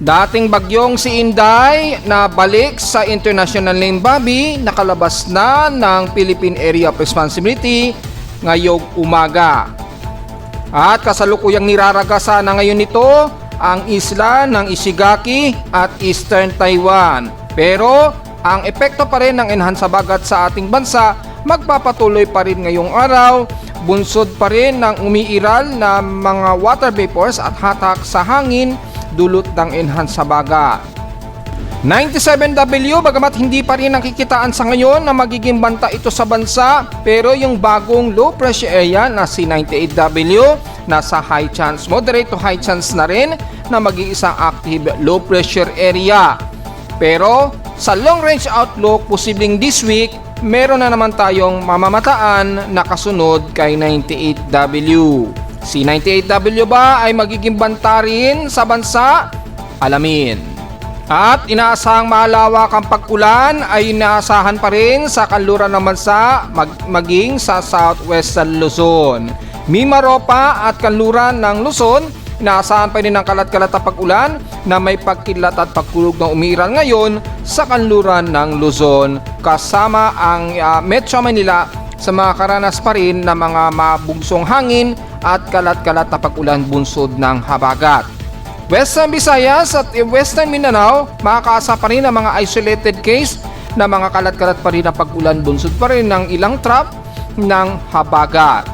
Dating bagyong si Inday na balik sa international name Bobby, nakalabas na ng Philippine Area of Responsibility ngayong umaga. At kasalukuyang niraragasa na ngayon nito ang isla ng Ishigaki at Eastern Taiwan. Pero ang epekto pa rin ng enhanced habagat sa ating bansa magpapatuloy pa rin ngayong araw. Bunsod pa rin ng umiiral na mga water vapors at hatak sa hangin dulot ng enhanced habagat. 97W, bagamat hindi pa rin nakikitaan sa ngayon na magiging banta ito sa bansa, pero yung bagong low pressure area na si 98W nasa high chance, moderate to high chance na rin na maging isang active low pressure area. Pero sa long range outlook, posibleng this week meron na naman tayong mamamataan na kasunod kay 98W. Si 98W ba ay magiging banta rin sa bansa? Alamin. At inaasahang malawakang pag-ulan ay inaasahan pa rin sa kanluran ng bansa maging sa southwestern Luzon. Mimaropa at kanluran ng Luzon, inaasahan pa rin ng kalat-kalat na pag-ulan na may pagkilat at pagkulog na umiiral ngayon sa kanluran ng Luzon kasama ang Metro Manila sa mga karanas pa rin ng mga mabugsong hangin at kalat-kalat na pag-ulan bunsod ng habagat. Western Visayas at Western Mindanao, makakaasa pa rin ang mga isolated case na mga kalat-kalat pa rin na pag-ulan bunsod pa rin ng ilang trap ng habagat.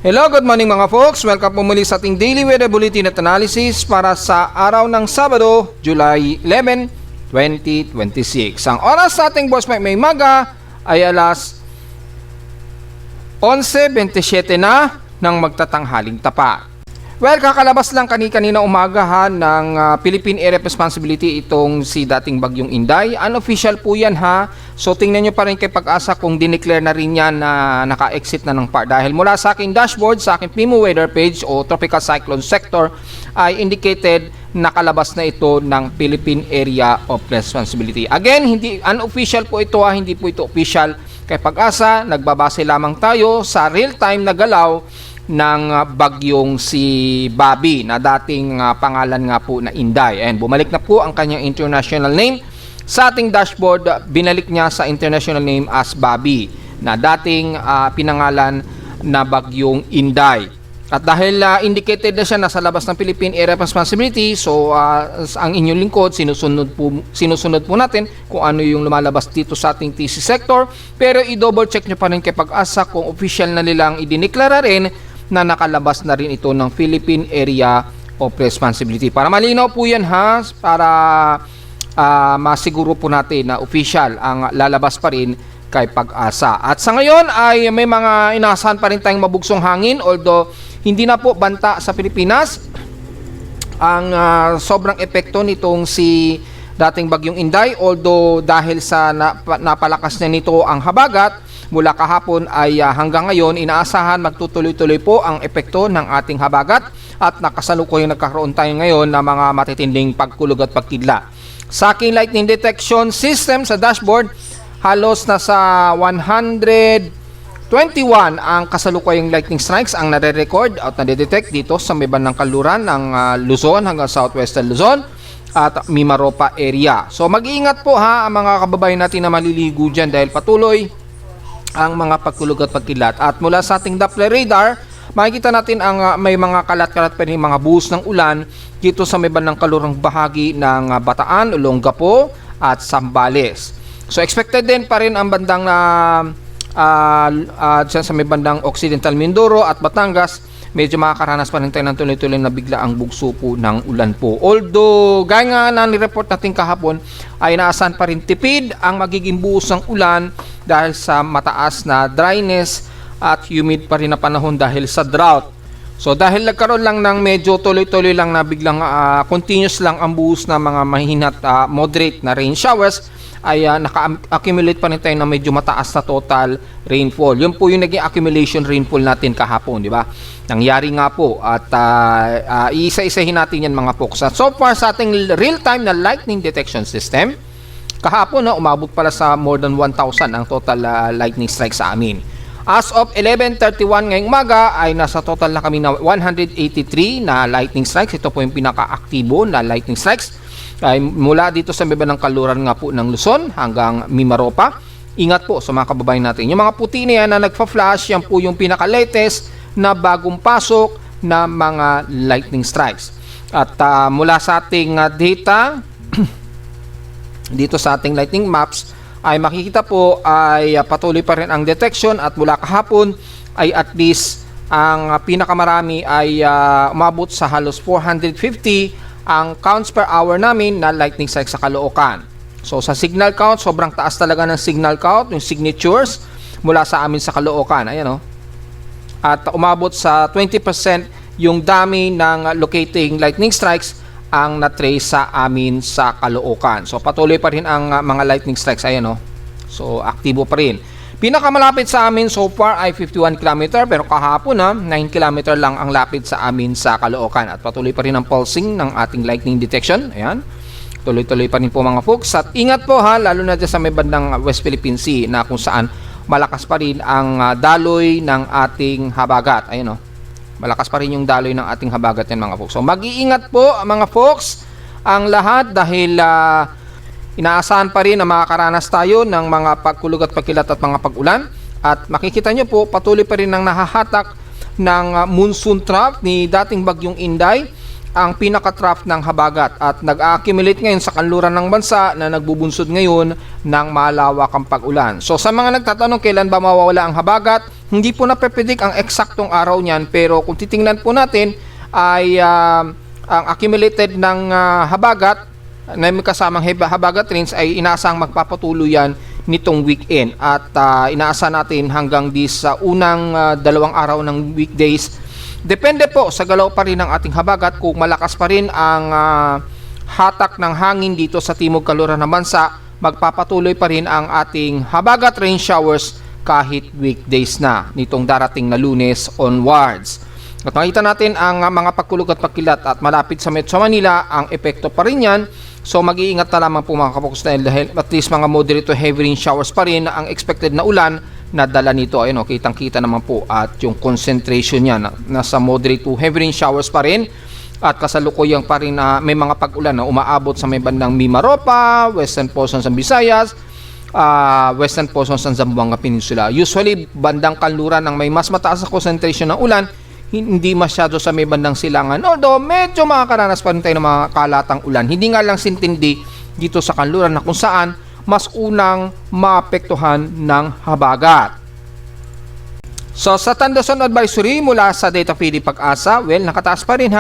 Hello, good morning mga folks. Welcome po muli sa ating Daily Weather Bulletin at Analysis para sa araw ng Sabado, July 11, 2026. Ang oras sa ating Boss Mike may maga ay alas 11:27 na ng magtatanghaling tapa. Well, kakalabas lang kanina umagahan ng Philippine Area of Responsibility itong si dating bagyong Inday. Unofficial po yan ha. So tingnan nyo pa rin kay Pag-asa kung dineclare na rin yan na naka-exit na ng PAR. Dahil mula sa aking dashboard, sa aking PIMO weather page o Tropical Cyclone Sector ay indicated nakalabas na ito ng Philippine Area of Responsibility. Again, hindi unofficial po ito ha. Hindi po ito official kay Pag-asa. Nagbabase lamang tayo sa real-time na galaw ng bagyong si Bobby na dating pangalan nga po na Inday. And bumalik na po ang kanyang international name sa ating dashboard. Binalik niya sa international name as Bobby na dating pinangalan na bagyong Inday. At dahil indicated na siya nasa labas ng Philippine Area of Responsibility, so ang inyong lingkod sinusunod po natin kung ano yung lumalabas dito sa ating TC sector. Pero i-double check nyo pa rin kay Pag-asa kung official na nilang idineklara rin na nakalabas na rin ito ng Philippine Area of Responsibility. Para malinaw po yan ha, para masiguro po natin na official ang lalabas pa rin kay Pag-asa. At sa ngayon ay may mga inaasahan pa rin tayong mabugsong hangin, although hindi na po banta sa Pilipinas ang sobrang epekto nitong si dating bagyong Inday, although dahil sa napalakas na nito ang habagat mula kahapon ay hanggang ngayon inaasahan magtutuloy-tuloy po ang epekto ng ating habagat at nakasalukuyang nagkakaroon tayo ngayon ng mga matitinding pagkulog at pagkidlat. Sa aking lightning detection system sa dashboard, halos nasa 121 ang kasalukuyang lightning strikes ang nare-record at nade-detect dito sa may bandang kanluran ng Luzon hanggang southwestern Luzon at Mimaropa area. So mag-iingat po ha ang mga kababayan natin na maliligo dyan dahil patuloy ang mga pagkulog at pagkilat. At mula sa ating Doppler radar, makikita natin ang may mga kalat-kalat pa rin mga buhos ng ulan dito sa may bandang kalurang bahagi ng Bataan, Olongapo at Zambales. So expected din pa rin ang bandang sa may bandang Occidental Mindoro at Batangas. Medyo makakaranas pa rin tayo ng tuloy-tuloy na bigla ang bugso po ng ulan po. Although, gaya nga na nireport natin kahapon, ay naasahan pa rin tipid ang magiging buhos ng ulan dahil sa mataas na dryness at humid pa rin na panahon dahil sa drought. So dahil nagkaroon lang ng medyo tuloy-tuloy lang na biglang continuous lang ang buhos na mga mahinat moderate na rain showers, ay naka-accumulate pa rin tayo na medyo mataas na total rainfall. Yun po yung naging accumulation rainfall natin kahapon, di ba? Nangyari nga po at iisa-isahin natin yan mga folks. At so far sa ating real-time na lightning detection system, kahapon umabot pala sa more than 1,000 ang total lightning strike sa amin. As of 11:31 ngayong umaga ay nasa total na kami na 183 na lightning strikes. Ito po yung pinaka-aktibo na lightning strikes. Ay mula dito sa baba ng kaluran nga po ng Luzon hanggang Mimaropa. Ingat po sa mga kababayan natin. Yung mga puti na yan na nagfa-flash, yan po yung pinaka-latest na bagong pasok na mga lightning strikes. At mula sa ating data, dito sa ating lightning maps, ay makikita po ay patuloy pa rin ang detection at mula kahapon ay at least ang pinakamarami ay umabot sa halos 450 ang counts per hour namin na lightning strike sa Caloocan. So sa signal count, sobrang taas talaga ng signal count, yung signatures mula sa amin sa Caloocan. Ayan At umabot sa 20% yung dami ng locating lightning strikes ang na-trace sa amin sa Caloocan. So patuloy pa rin ang mga lightning strikes. Ayan So aktibo pa rin. Pinakamalapit sa amin so far ay 51 km pero kahapon 9 km lang ang lapit sa amin sa Caloocan. At patuloy pa rin ang pulsing ng ating lightning detection. Ayan. Tuloy-tuloy pa rin po mga folks. At ingat po lalo na dyan sa may bandang West Philippine Sea na kung saan malakas pa rin ang daloy ng ating habagat. Ayan Malakas pa rin yung daloy ng ating habagat yan mga folks. So mag-iingat po mga folks ang lahat dahil inaasahan pa rin na makakaranas tayo ng mga pagkulog at pagkilat at mga pag-ulan. At makikita nyo po patuloy pa rin ang nahahatak ng monsoon trough ni dating bagyong Inday ang pinaka-trough ng habagat at nag-accumulate ngayon sa kanluran ng bansa na nagbubunsod ngayon ng malawakang pag-ulan. So sa mga nagtatanong kailan ba mawawala ang habagat, hindi po napepredict ang eksaktong araw niyan pero kung titingnan po natin ay ang accumulated ng habagat na may kasamang habagat rains ay inaasang magpapatuloy yan nitong weekend at inaasahan natin hanggang sa unang 2 araw ng weekdays. Depende po sa galaw pa rin ng ating habagat kung malakas pa rin ang hatak ng hangin dito sa timog kaluran ng bansa, magpapatuloy pa rin ang ating habagat rain showers kahit weekdays na nitong darating na Lunes onwards. At makita natin ang mga pagkulog at pagkilat at malapit sa Metro Manila, ang epekto pa rin yan. So mag-iingat na lamang po mga kapokus dahil at least mga moderate to heavy rain showers pa rin ang expected na ulan na dala nito. Ayun kitang-kita naman po at yung concentration niya nasa moderate to heavy rain showers pa rin at kasalukuyan pa rin na may mga pag-ulan na umaabot sa may bandang Mimaropa, western portions ng Visayas, western portions ng Zamboanga Peninsula. Usually bandang kanluran ang may mas mataas na concentration ng ulan, hindi masyado sa may bandang silangan. Although medyo makakaranas pa rin tayo ng mga kalatang ulan. Hindi nga lang sintindi dito sa kanluran na kung saan mas unang maapektuhan ng habagat. So sa Tandason Advisory mula sa Data PD Pag-asa, nakataas pa rin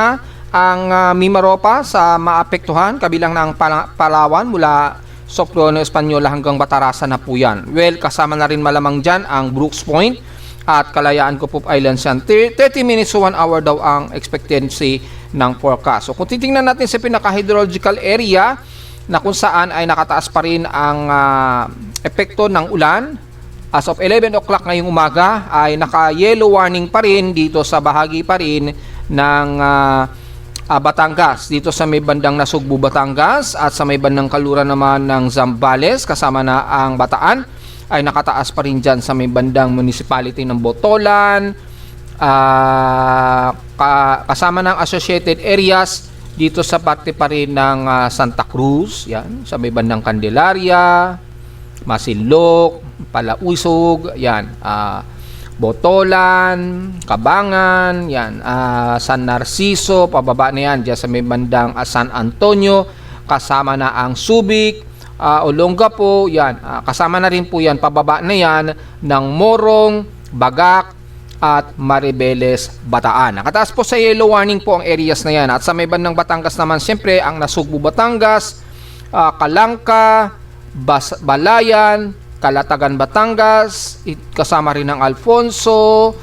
ang Mimaropa sa maapektuhan kabilang ng Palawan mula Soplono Española hanggang Batarasan na po yan. Kasama na rin malamang dyan ang Brooks Point at Kalayaan Cupop Islands yan. 30 minutes to 1 hour daw ang expectancy ng forecast. So kung titingnan natin sa pinaka-hydrological area na kung saan ay nakataas pa rin ang epekto ng ulan. As of 11 o'clock ngayong umaga ay naka-yellow warning pa rin dito sa bahagi pa rin ng Batangas. Dito sa may bandang Nasugbu, Batangas at sa may bandang kaluran naman ng Zambales kasama na ang Bataan ay nakataas pa rin dyan sa may bandang municipality ng Botolan, kasama ng associated areas dito sa parte pa rin ng Santa Cruz, yan, sa may bandang Candelaria, Masinloc, Palausog, yan, Botolan, Cabangan, yan, San Narciso, pababa na yan, dyan sa may bandang San Antonio, kasama na ang Subic, Olongapo, yan, kasama na rin po yan, pababa na yan ng Morong, Bagak, at Maribeles, Bataan. Nakataas po sa yellow warning po ang areas na yan. At sa may bandang Batangas naman, siyempre, ang Nasugbu, Batangas, Calangca, Balayan, Calatagan, Batangas, kasama rin ang Alfonso,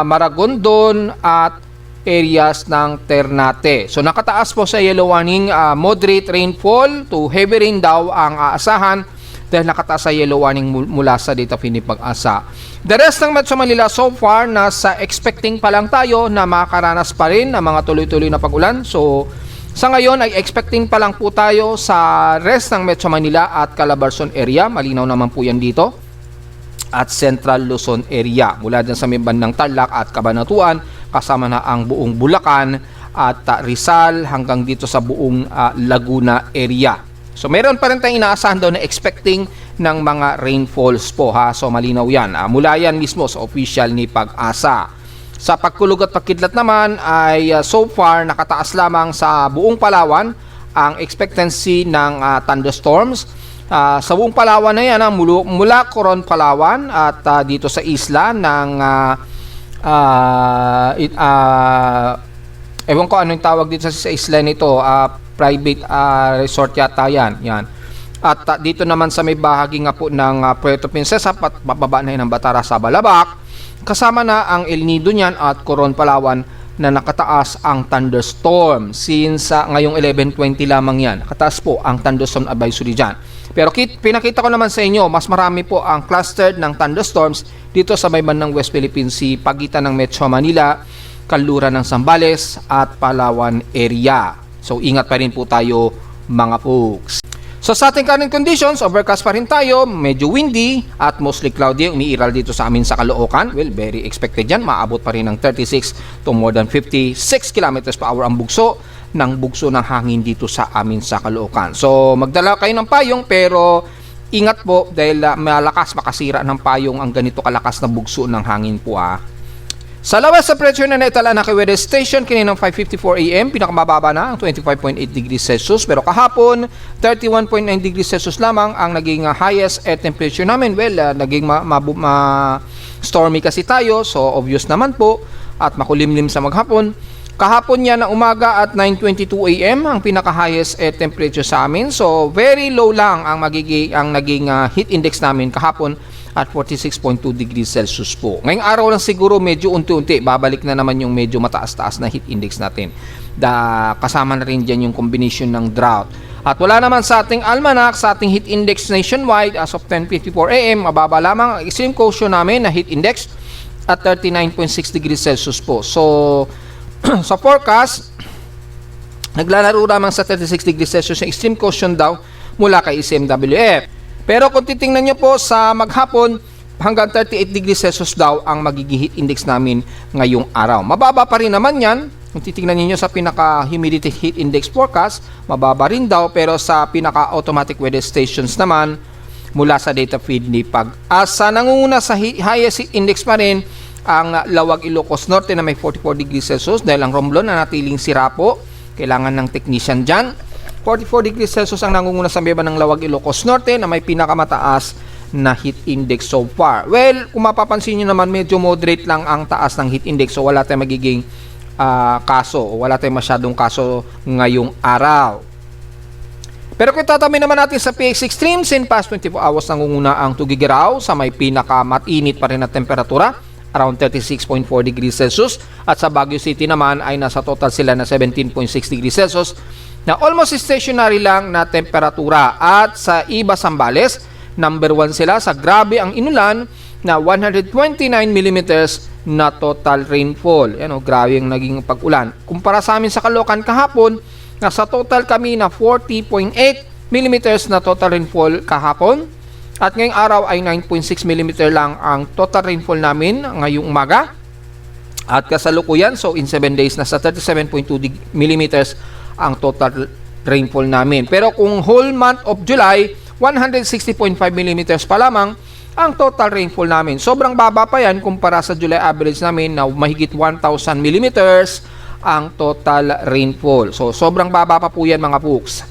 Maragondon, at areas ng Ternate. So nakataas po sa yellow warning, moderate rainfall to heavy rain daw ang aasahan dahil nakataas sa yellow warning mula sa data feed ni Pag-asa. The rest ng Metro Manila so far, nasa expecting pa lang tayo na makakaranas pa rin ng mga tuloy-tuloy na pag-ulan. So sa ngayon ay expecting pa lang po tayo sa rest ng Metro Manila at Calabarzon area. Malinaw naman po yan dito. At Central Luzon area. Mula dyan sa may bandang Tarlac at Cabanatuan, kasama na ang buong Bulacan at Rizal hanggang dito sa buong Laguna area. So meron pa rin tayong inaasahan daw na expecting ng mga rainfalls po ha. So malinaw yan. Mula yan mismo sa official ni Pag-asa. Sa pagkulog at pagkidlat naman ay so far nakataas lamang sa buong Palawan ang expectancy ng thunderstorms. Sa buong Palawan na yan, mula Coron, Palawan at dito sa isla ng ewan ko anong tawag dito sa isla nito, private resort yata yan. At dito naman sa may bahagi nga po ng Puerto Princesa at bababa na yun ng Batara sa Balabac, kasama na ang El Nido niyan at Coron, Palawan na nakataas ang thunderstorm. Since ngayong 11:20 lamang yan, nakataas po ang thunderstorm advisory dyan. Pero pinakita ko naman sa inyo, mas marami po ang clustered ng thunderstorms dito sa may bandang West Philippine Sea, pagitan ng Metro Manila, Kanluran ng Zambales at Palawan area. So ingat pa rin po tayo mga folks. So sa ating current conditions, overcast pa rin tayo, medyo windy at mostly cloudy, umiiral dito sa amin sa Caloocan. Well, very expected yan, maabot pa rin ng 36 to more than 56 kilometers per hour ang bugso ng hangin dito sa amin sa Caloocan. So magdala kayo ng payong pero ingat po dahil malakas makasira ng payong ang ganito kalakas na bugso ng hangin po Sa lawas sa pressure na naitala na kay weather station kaninang 5:54 AM, pinakamababa na ang 25.8 degrees Celsius. Pero kahapon, 31.9 degrees Celsius lamang ang naging highest air temperature namin. Well, naging stormy kasi tayo, so obvious naman po at makulimlim sa maghapon. Kahapon yan ng umaga at 9:22 AM ang pinaka-highest air temperature sa amin. So very low lang ang naging heat index namin kahapon at 46.2 degrees Celsius po. Ngayong araw lang siguro medyo unti-unti babalik na naman yung medyo mataas-taas na heat index natin. Kasama na rin dyan yung combination ng drought. At wala naman sa ating almanac, sa ating heat index nationwide as of 10:54 AM, mababa lamang ang extreme quotient namin na heat index at 39.6 degrees Celsius po. So sa forecast, naglalaro lamang sa 36 degrees Celsius yung extreme quotient daw mula kay ICMWF. Pero kung titingnan nyo po sa maghapon, hanggang 38 degrees Celsius daw ang magiging heat index namin ngayong araw. Mababa pa rin naman yan. Kung titingnan niyo sa pinaka-humidity heat index forecast, mababa rin daw. Pero sa pinaka-automatic weather stations naman, mula sa data feed ni Pag-asa, nangunguna sa highest heat index pa rin ang Lawag, Ilocos Norte na may 44 degrees Celsius dahil ang Romblon na natiling sira po. Kailangan ng technician dyan. 44 degrees Celsius ang nangunguna sa beba ng Lawag, Ilocos Norte na may pinakamataas na heat index so far. Well, kung mapapansin nyo naman, medyo moderate lang ang taas ng heat index so wala tayong magiging kaso o wala tayong masyadong kaso ngayong araw. Pero kung tatamin naman natin sa PX Extremes, in past 24 hours nangunguna ang Tugigaraw sa may pinakamatinit pa rin na temperatura, around 36.4 degrees Celsius. At sa Baguio City naman ay nasa total sila na 17.6 degrees Celsius na almost stationary lang na temperatura. At sa Iba, Zambales, number 1 sila sa grabe ang inulan na 129 millimeters na total rainfall. Yan o, grabe yung naging pag-ulan. Kumpara sa amin sa Caloocan kahapon, nasa total kami na 40.8 millimeters na total rainfall kahapon. At ngayong araw ay 9.6 millimeter lang ang total rainfall namin ngayong umaga. At kasalukuyan, so in 7 days, nasa 37.2 millimeters ang total rainfall namin. Pero kung whole month of July, 160.5 millimeters pa lamang ang total rainfall namin. Sobrang baba pa yan kumpara sa July average namin na mahigit 1,000 millimeters ang total rainfall. So sobrang baba pa po yan mga folks.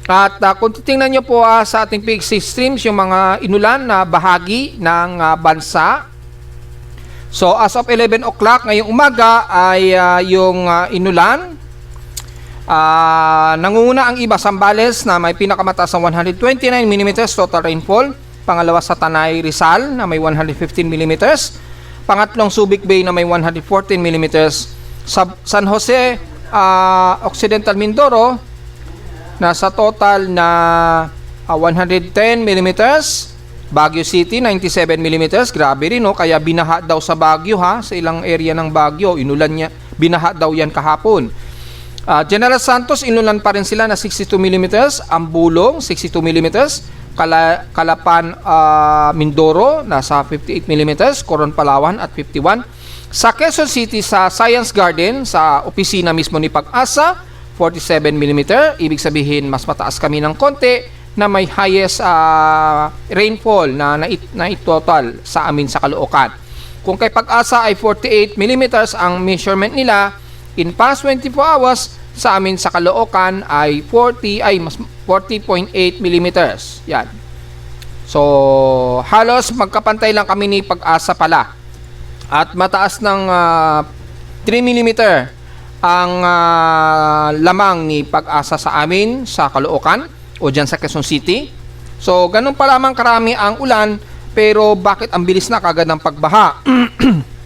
At kung titingnan nyo po sa ating PX Extremes, yung mga inulan na bahagi ng bansa. So as of 11 o'clock ngayong umaga ay yung inulan. Nangunguna ang Iba, Zambales na may pinakamataas ng 129 mm total rainfall. Pangalawa sa Tanay, Rizal na may 115 mm. Pangatlong Subic Bay na may 114 mm. Sa San Jose, Occidental Mindoro, nasa total na 110 millimeters. Baguio City, 97 millimeters. Grabe rin, no? Kaya binaha daw sa Baguio, ha? Sa ilang area ng Baguio. Inulan niya, binaha daw yan kahapon. General Santos, inulan pa rin sila na 62 millimeters. Ambulong, 62 millimeters. Calapan, Mindoro, nasa 58 millimeters. Coron, Palawan, at 51. Sa Quezon City, sa Science Garden, sa opisina mismo ni Pag-asa, 47 millimeter. Ibig sabihin, mas mataas kami ng konti na may highest rainfall na total sa amin sa Caloocan. Kung kay Pag-asa ay 48 millimeters ang measurement nila, in past 24 hours sa amin sa Caloocan ay 40.8 millimeters. Yan. So, halos magkapantay lang kami ni Pag-asa pala. At mataas ng 3 millimeter ang lamang ni Pag-asa sa amin sa Caloocan o dyan sa Quezon City. So, ganun pa lamang karami ang ulan, pero bakit ang bilis na kagad ng pagbaha?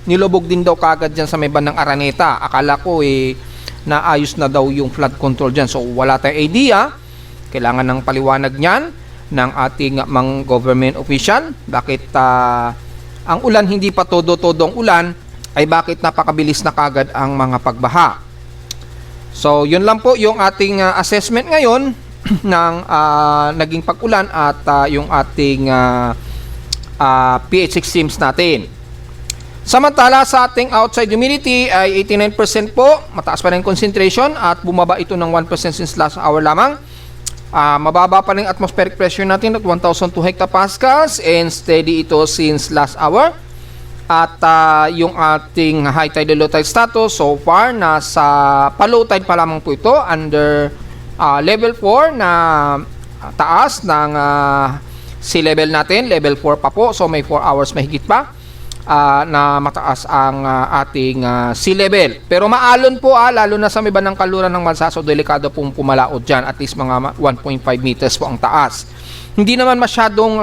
Nilubog din daw kagad dyan sa may bandang Araneta. Akala ko naayos na daw yung flood control dyan. So, wala tayong idea. Kailangan ng paliwanag niyan ng ating mga government official. Bakit ang ulan hindi pa todo-todong ulan, ay bakit napakabilis na kagad ang mga pagbaha? So, yun lang po yung ating assessment ngayon ng naging pag-ulan at yung ating pH extremes natin. Samantala sa ating outside humidity ay 89% po, mataas pa rin concentration at bumaba ito ng 1% since last hour lamang. Mababa pa rin atmospheric pressure natin at 1,002 hectopascals and steady ito since last hour. At yung ating high tide and low tide status so far nasa pa-low tide pa lamang po ito under level 4 na taas ng sea level natin, level 4 pa po, so may 4 hours mahigit pa na mataas ang ating sea level. Pero maalon po lalo na sa may bandang kaluran ng bansa, so delikado pong pumalaot dyan, at least mga 1.5 meters po ang taas. Hindi naman masyadong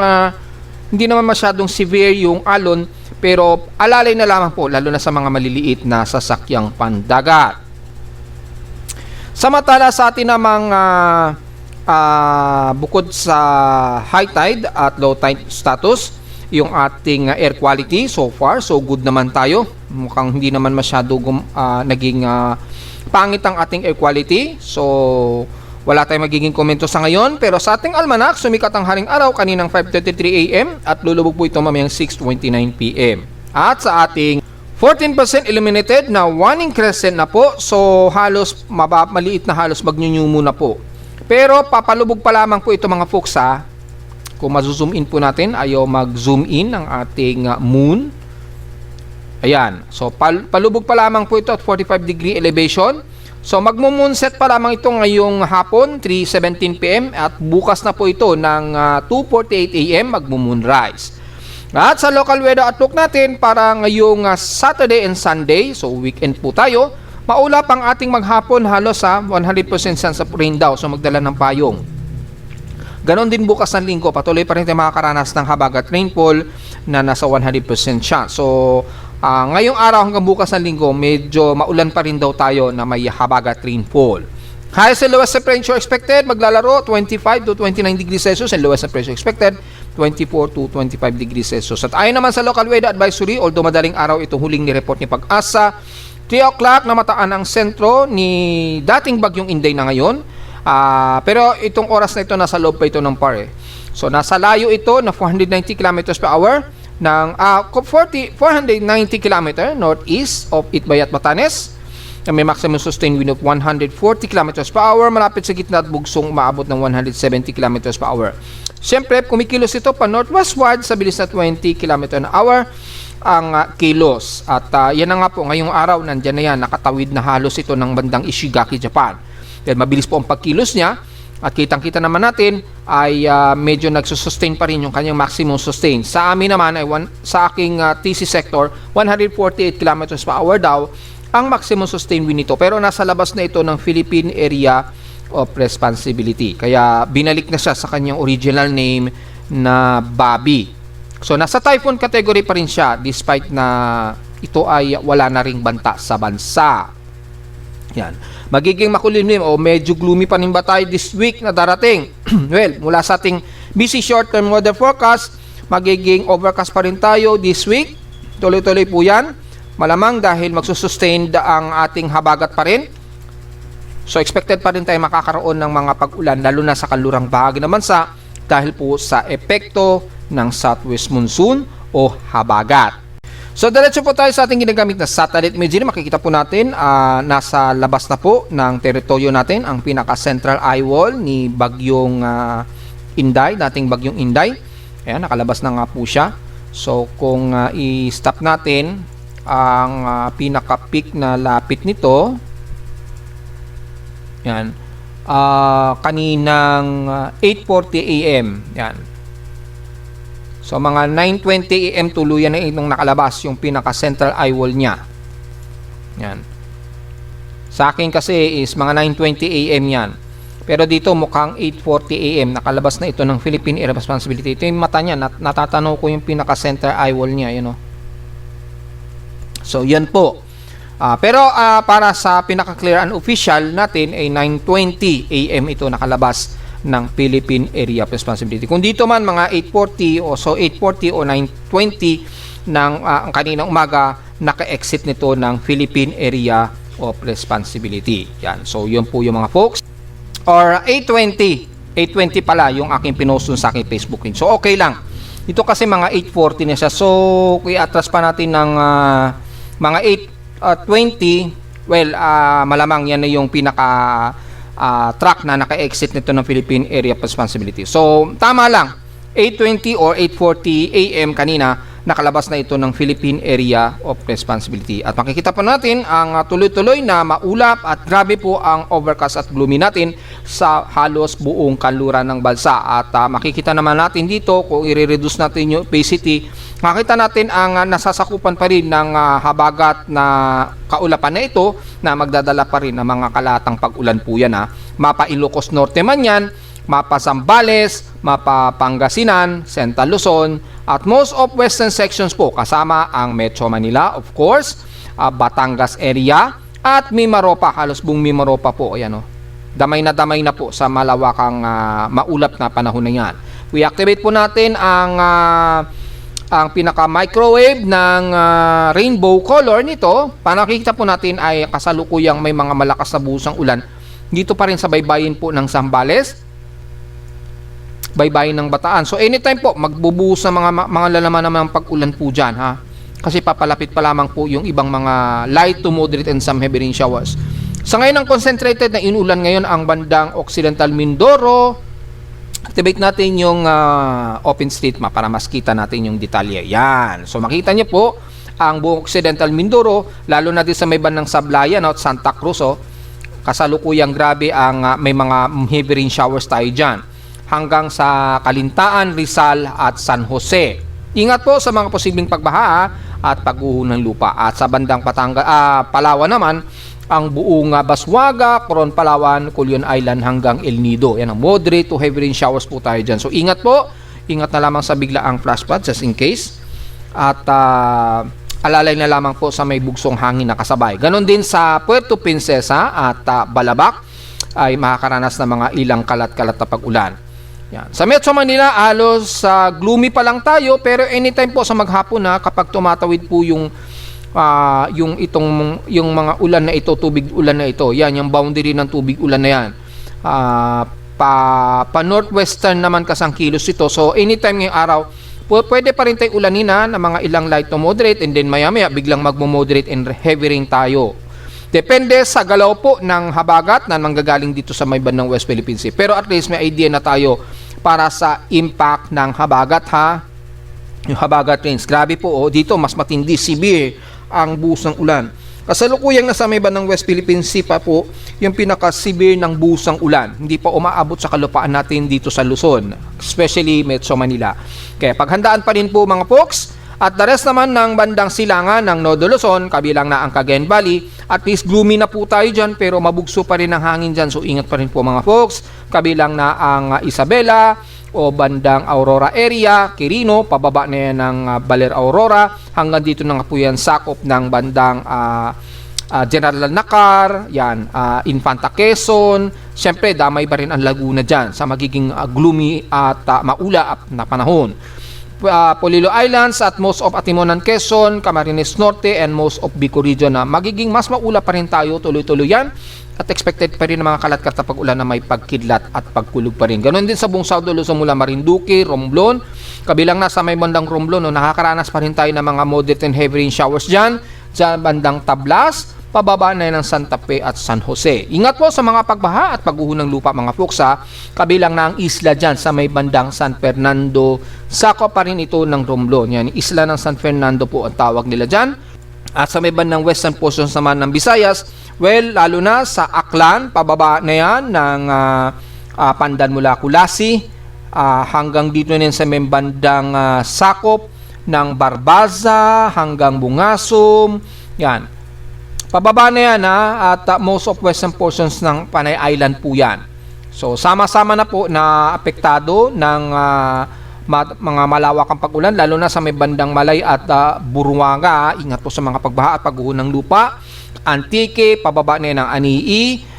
severe yung alon, pero alalay na lamang po lalo na sa mga maliliit na sasakyang pandagat. Samantala sa atin namang bukod sa high tide at low tide status, yung ating air quality so far, so good naman tayo. Mukhang hindi naman masyado naging pangit ang ating air quality. So, wala tayong magiging komento sa ngayon. Pero sa ating almanac, sumikat ang haring araw kaninang 5:33 AM at lulubog po ito mamayang 6:29 PM. At sa ating 14% illuminated na waning crescent na po. So, halos maliit na halos magnyunyumo na po. Pero papalubog pa lamang po ito mga folks Kung mazo-zoom in po natin, ayaw mag-zoom in ang ating moon. Ayan. So, palubog pa lamang po ito at 45 degree elevation. So, magmo-moonset pa lamang ito ngayong hapon, 3:17 PM. At bukas na po ito ng 2:48 AM, magmo-moonrise. At sa local weather outlook natin para ngayong Saturday and Sunday, so weekend po tayo, maulap ang ating maghapon halos 100% chance of rain daw, so magdala ng payong. Ganon din bukas ng linggo, patuloy pa rin tayo makakaranas ng habagat rainfall na nasa 100% chance. So ngayong araw hanggang bukas ng linggo, medyo maulan pa rin daw tayo na may habagat rainfall. Highest and lowest temperature expected, maglalaro 25 to 29 degrees Celsius, and lowest temperature expected 24 to 25 degrees Celsius. At ayon naman sa local weather advisory, although madaling araw itong huling ni-report ni Pag-asa, 3 o'clock na mataan ang sentro ni dating bagyong Inday na ngayon. Pero itong oras na ito, nasa loob pa ito ng PAR. So nasa layo ito na 490 km per hour ng 490 km northeast of Itbayat, Batanes. May maximum sustained wind of 140 km per hour, malapit sa gitna at bugsong umaabot ng 170 km per hour. Siyempre, kumikilos ito pa northwestward sa bilis na 20 km an hour ang kilos. At yan na nga po, ngayong araw, nandyan na yan, nakatawid na halos ito ng bandang Ishigaki, Japan. Dahil mabilis po ang pagkilos niya, at kitang-kita naman natin ay medyo nagsusustain pa rin yung kanyang maximum sustain. Sa amin naman, sa aking TC sector, 148 km per hour daw ang maximum sustain wind nito. Pero nasa labas na ito ng Philippine Area of Responsibility. Kaya binalik na siya sa kanyang original name na Bobby. So nasa typhoon category pa rin siya despite na ito ay wala na ring banta sa bansa. Yan. Magiging makulimlim o medyo gloomy pa rin ba tayo this week na darating? Well, mula sa ating busy short-term weather forecast, magiging overcast pa rin tayo this week. Tuloy-tuloy po yan. Malamang dahil magsusustain ang ating habagat pa rin. So expected pa rin tayo makakaroon ng mga pag-ulan lalo na sa kanlurang bahagi ng bansa dahil po sa epekto ng southwest monsoon o habagat. So diretso po tayo sa ating ginagamit na satellite imagery. Makikita po natin nasa labas na po ng teritoryo natin ang pinaka-central eye wall ni Bagyong Inday, dating Bagyong Inday. Ayan, nakalabas na nga po siya. So kung i-stop natin ang pinaka-peak na lapit nito, yan, kaninang 8:40 AM. Yan. So mga 9:20 AM tuluyan na itong nakalabas yung pinaka-central eye wall niya. Yan. Sa akin kasi is mga 9:20 AM yan. Pero dito mukhang 8:40 AM nakalabas na ito ng Philippine Air Responsibility. Ito yung mata niya, natatanaw ko yung pinaka-central eye wall niya, you know. So yan po. Pero para sa pinaka-clear and official natin ay 9:20 AM ito nakalabas ng Philippine Area of Responsibility. Kung dito man mga 8:40 o so 8:40 o 9:20 ng kaninang umaga naka-exit nito ng Philippine Area of Responsibility. Yan. So yun po yung mga folks. Or 8:20 pala yung aking pinost sa aking Facebook page. So okay lang. Ito kasi mga 8:40 na siya. So kung i-atras pa natin ng mga 8:20, well malamang yan na yung pinaka track na naka-exit nito ng Philippine Area of Responsibility. So, tama lang. 8:20 or 8:40 AM kanina, nakalabas na ito ng Philippine Area of Responsibility. At makikita pa natin ang tuloy-tuloy na maulap at grabe po ang overcast at gloomy natin sa halos buong kanluran ng bansa. At makikita naman natin dito, kung i-reduce natin yung opacity, makita natin ang nasasakupan pa rin ng habagat na kaulapan na ito na magdadala pa rin ng mga kalatang pag-ulan po yan. Mapa Ilocos Norte man yan, mapa Zambales, mapa Pangasinan, Central Luzon, at most of western sections po kasama ang Metro Manila, of course, Batangas area, at Mimaropa, halos buong Mimaropa po. Ayan, damay na po sa malawakang maulap na panahon na yan. I-activate po natin ang pinaka-microwave ng rainbow color nito. Para nakikita po natin ay kasalukuyang may mga malakas na buhosang ulan dito pa rin sa baybayin po ng Zambales, baybayin ng Bataan. So anytime po magbubuhos ng mga lalaman ng pag-ulan po dyan, kasi papalapit pa lamang po yung ibang mga light to moderate and some heavy rain showers. Sa ngayon ang concentrated na inulan ngayon ang bandang Occidental Mindoro. Activate natin yung open state map para mas kita natin yung detalye. Yan. So makita niyo po ang buong Occidental Mindoro, lalo na din sa may bandang Sablayan at Santa Cruz. Kasalukuyang grabe ang may mga heavy rain showers tayo dyan. Hanggang sa Kalintaan, Rizal at San Jose. Ingat po sa mga posibleng pagbaha at pagguho ng lupa. At sa bandang Palawan naman, ang buong Baswaga, Coron, Palawan, Culion Island hanggang El Nido. Yan ang moderate to heavy rain showers po tayo dyan. So ingat po, ingat na lamang sa biglaang flash flood just in case. At alalay na lamang po sa may bugsong hangin na kasabay. Ganon din sa Puerto Princesa at Balabac ay makakaranas ng mga ilang kalat-kalat na pag-ulan. Yan. Sa Metro Manila, halos gloomy pa lang tayo, pero anytime po sa maghapon kapag tumatawid po yung mga ulan na ito, tubig ulan na ito, yan yung boundary ng tubig ulan na yan, pa northwestern naman kasang kilos ito. So anytime ngayong araw pwede pa rin tayong ulanin na mga ilang light to moderate, and then maya-maya biglang magmo-moderate and heavy rain tayo. Depende sa galaw po ng habagat na manggagaling dito sa may bandang West Philippine Sea. Pero at least may idea na tayo para sa impact ng habagat yung habagat rains. Grabe po, dito mas matindi, severe ang buhos ng ulan. Kasalukuyang nasa may bandang West Philippine Sea pa po yung pinaka-severe ng buhos ng ulan. Hindi pa umaabot sa kalupaan natin dito sa Luzon, especially Metro Manila. Kaya paghandaan pa rin po mga folks. At the rest naman ng bandang silangan ng Nodo Luzon, kabilang na ang Cagayan Valley, at least gloomy na po tayo dyan, pero mabugso pa rin ang hangin dyan. So ingat pa rin po mga folks. Kabilang na ang Isabela o bandang Aurora area, Quirino, pababa na yan ng Baler Aurora, hanggang dito na nga po yan sakop ng bandang General Nakar, yan, Infanta Quezon, syempre damay ba rin ang Laguna dyan sa magiging gloomy at maulap na panahon. Polillo Islands at most of Atimonan Quezon, Camarines Norte and most of Bicol region na magiging mas maulap pa rin tayo, tuloy-tuloy yan at expected pa rin ng mga kalat-kalat na pag-ulan na may pagkidlat at pagkulog pa rin. Ganon din sa buong South Luzon mula Marinduque, Romblon, kabilang nasa may bandang Romblon, no, nakakaranas pa rin tayo ng mga moderate and heavy rain showers dyan bandang Tablas, pababa na yan ng Santa Fe at San Jose. Ingat po sa mga pagbaha at pagguho ng lupa mga folks ha. Kabilang na ang isla dyan sa may bandang San Fernando. Sako pa rin ito ng Romblon. Yan, isla ng San Fernando po ang tawag nila dyan. At sa may bandang western portions naman ng Visayas, well, lalo na sa Aklan, pababa na yan ng Pandan mula Kulasi, hanggang dito na sa may bandang sakop ng Barbaza hanggang Bungasum. Yan. Pababa na yan at most of western portions ng Panay Island po yan. So sama-sama na po na apektado ng mga malawakang pag-ulan lalo na sa may bandang Malay at Buruanga. Ingat po sa mga pagbaha at pagguho ng lupa. Antique, pababa na yan ng Anii,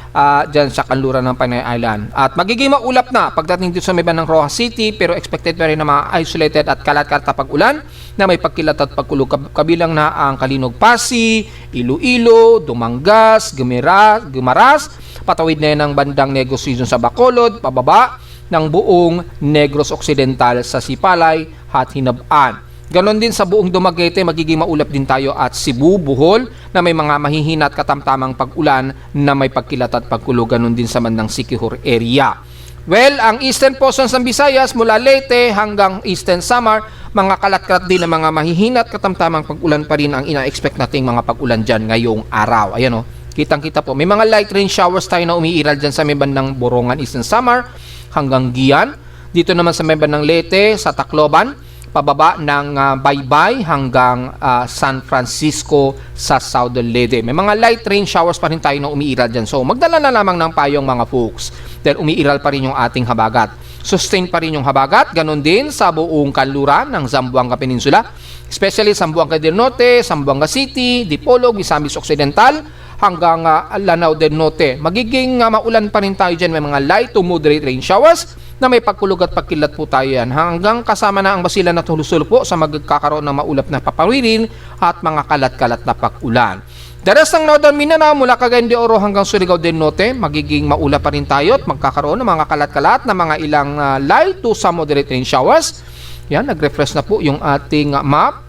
dyan sa kanluran ng Panay Island. At magiging maulap na pagdating dito sa may bandang Rojas City, pero expected pa rin na mga isolated at kalat-kalat na pag-ulan na may pagkilat at pagkulog. Kabilang na ang Kalinog Pasi, Iloilo, Dumangas, Gumaras, patawid na yan ng bandang Negros Region sa Bacolod, pababa ng buong Negros Occidental sa Sipalay at Hinabaan. Ganon din sa buong Dumaguete, magiging maulap din tayo at Cebu, Bohol na may mga mahihina at katamtamang pag-ulan na may pagkilat at pagkulog. Ganon din sa bandang Siquijor area. Well, ang eastern portions ng Visayas mula Leyte hanggang eastern Samar, mga kalat-kalat din ng mga mahihina at katamtamang pag-ulan pa rin ang ina-expect nating mga pag-ulan dyan ngayong araw. Ayan o, kitang-kita po. May mga light rain showers tayo na umiiral dyan sa may bandang Borongan, eastern Samar hanggang Gian. Dito naman sa may bandang Leyte, sa Tacloban, pababa ng Baybay hanggang San Francisco sa Southern Leyte. May mga light rain showers pa rin tayo na umiiral dyan. So magdala na lamang ng payong mga folks dahil umiiral pa rin yung ating habagat. Sustain pa rin yung habagat. Ganon din sa buong kanluran ng Zamboanga Peninsula, especially Zamboanga del Norte, Zamboanga City, Dipolog, Misamis Occidental hanggang Lanao del Norte. Magiging maulan pa rin tayo dyan. May mga light to moderate rain showers na may pagkulog at pagkilat po tayo yan. Hanggang kasama na ang Basilan at Hulusul po sa magkakaroon ng maulap na papawirin at mga kalat-kalat na pag-ulan. The rest ng Northern Mindanao mula Cagayan de Oro hanggang Surigao del Norte, magiging maulap pa rin tayo at magkakaroon ng mga kalat-kalat na mga ilang light to some moderate rain showers. Yan, nag-refresh na po yung ating map.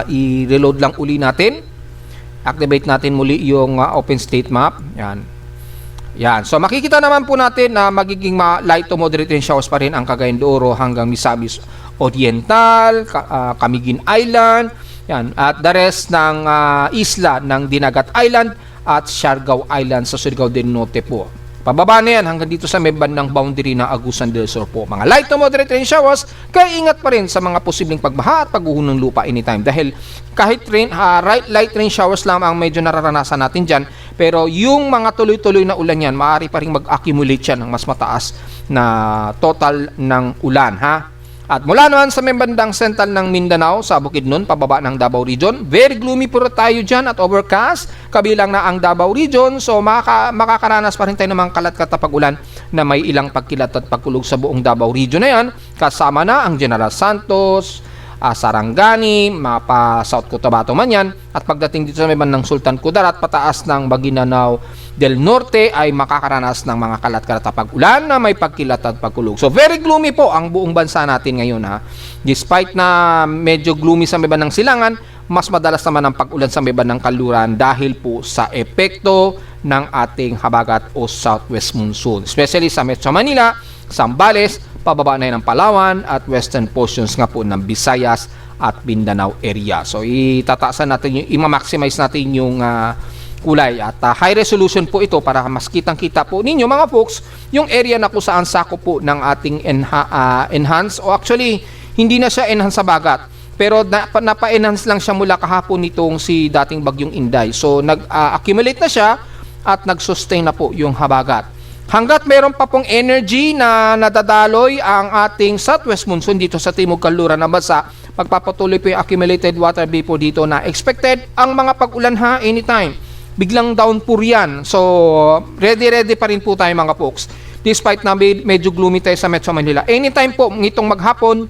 I-reload lang uli natin. Activate natin muli yung open state map. Yan. So makikita naman po natin na magiging light to moderate rain showers pa rin ang Cagayan de Oro hanggang Misamis Oriental, Camiguin Island, yan, at the rest ng isla ng Dinagat Island at Siargao Island sa Surigao del Norte po. Pababa na yan hanggang dito sa may bandang boundary ng Agusan del Sur po. Mga light to moderate rain showers, kaya ingat pa rin sa mga posibleng pagbaha at pagguho ng lupa anytime. Dahil kahit light rain showers lang ang medyo nararanasan natin dyan, pero yung mga tuloy-tuloy na ulan yan, maaari pa rin mag-accumulate yan ng mas mataas na total ng ulan. At mula naman sa may bandang central ng Mindanao, sa Bukidnon, pababa ng Davao Region, very gloomy po tayo dyan at overcast, kabilang na ang Davao Region. So makakaranas pa rin tayo ng mga kalat-kalat na pag-ulan na may ilang pagkilat at pagkulog sa buong Davao Region na yan. Kasama na ang General Santos, Sarangani, mapa South Cotabato man yan. At pagdating dito sa may bandang Sultan Kudarat, pataas ng Maguindanao del Norte ay makakaranas ng mga kalat-kalat na pag-ulan na may pagkilat at pagkulog. So very gloomy po ang buong bansa natin ngayon Despite na medyo gloomy sa may bandang Silangan, mas madalas naman ang pag-ulan sa may bandang Kanluran dahil po sa epekto ng ating habagat o southwest monsoon. Especially sa Metro Manila, Zambales, pababa na yun ng Palawan at western portions nga po ng Visayas at Mindanao area. So itataasan natin, i-maximize natin yung kulay at high resolution po ito para mas kitang-kita po ninyo mga folks yung area na kung saan sako po ng ating enhance o actually hindi na siya enhance sa bagat pero napa-enhance lang siya mula kahapon nitong si dating bagyong Inday. So nag-accumulate na siya at nag-sustain na po yung habagat. Hanggat meron pa pong energy na nadadaloy ang ating southwest monsoon dito sa Timog Kanluran ng bansa, magpapatuloy po yung accumulated water vapor dito na expected. Ang mga pag-ulan ha, anytime, biglang downpour yan. So, ready pa rin po tayo mga folks. Despite na medyo gloomy tayo sa Metro Manila. Anytime po, ngitong maghapon,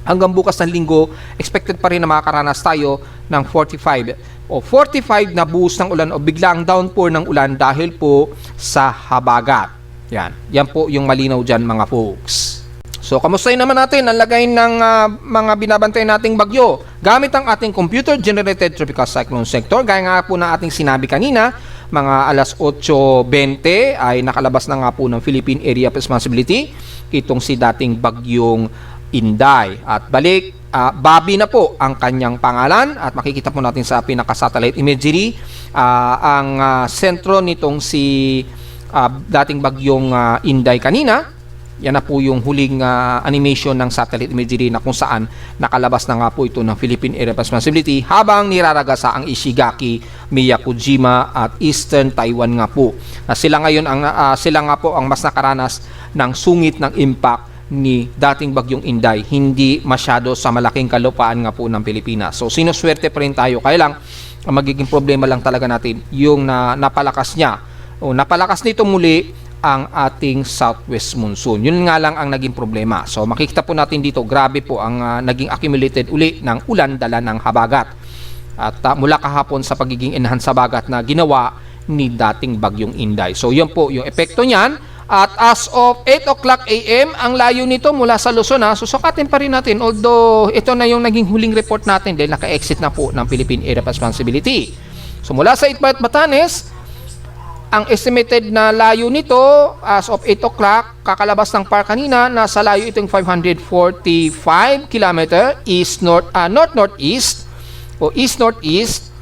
hanggang bukas ng linggo, expected pa rin na makakaranas tayo ng 45 na buhos ng ulan o biglang downpour ng ulan dahil po sa habagat. Yan po yung malinaw dyan mga folks. So, kamustahin naman natin ang lagay ng mga binabantay nating bagyo gamit ang ating computer-generated tropical cyclone sector. Gaya nga po na ating sinabi kanina, mga alas 8:20 ay nakalabas na nga po ng Philippine Area of Responsibility itong si dating bagyong Inday. At balik, Bobby na po ang kanyang pangalan at makikita po natin sa pinaka-satellite imagery ang sentro nitong si dating bagyong Inday kanina. Yan na po yung huling animation ng satellite imagery na kung saan nakalabas na nga po ito ng Philippine Area of Responsibility habang niraragasa ang Ishigaki, Miyakojima at Eastern Taiwan nga po. Sila nga po ang mas nakaranas ng sungit ng impact ni dating bagyong Inday, hindi masyado sa malaking kalupaan nga po ng Pilipinas. So sinuswerte pa rin tayo, kaya lang ang magiging problema lang talaga natin yung napalakas niya o napalakas nito muli ang ating southwest monsoon. Yun nga lang ang naging problema. So makikita po natin dito, grabe po ang naging accumulated uli ng ulan dala ng habagat. At mula kahapon sa pagiging enhanced habagat na ginawa ni dating bagyong Inday. So yun po yung epekto niyan. At as of 8 o'clock AM, ang layo nito mula sa Luzon, susukatin pa rin natin. Although ito na yung naging huling report natin dahil naka-exit na po ng Philippine Area of Responsibility. So mula sa Itbayat, Batanes, ang estimated na layo nito as of 8 o'clock, kakalabas ng par kanina, nasa layo itong 545 km north-northeast o east-northeast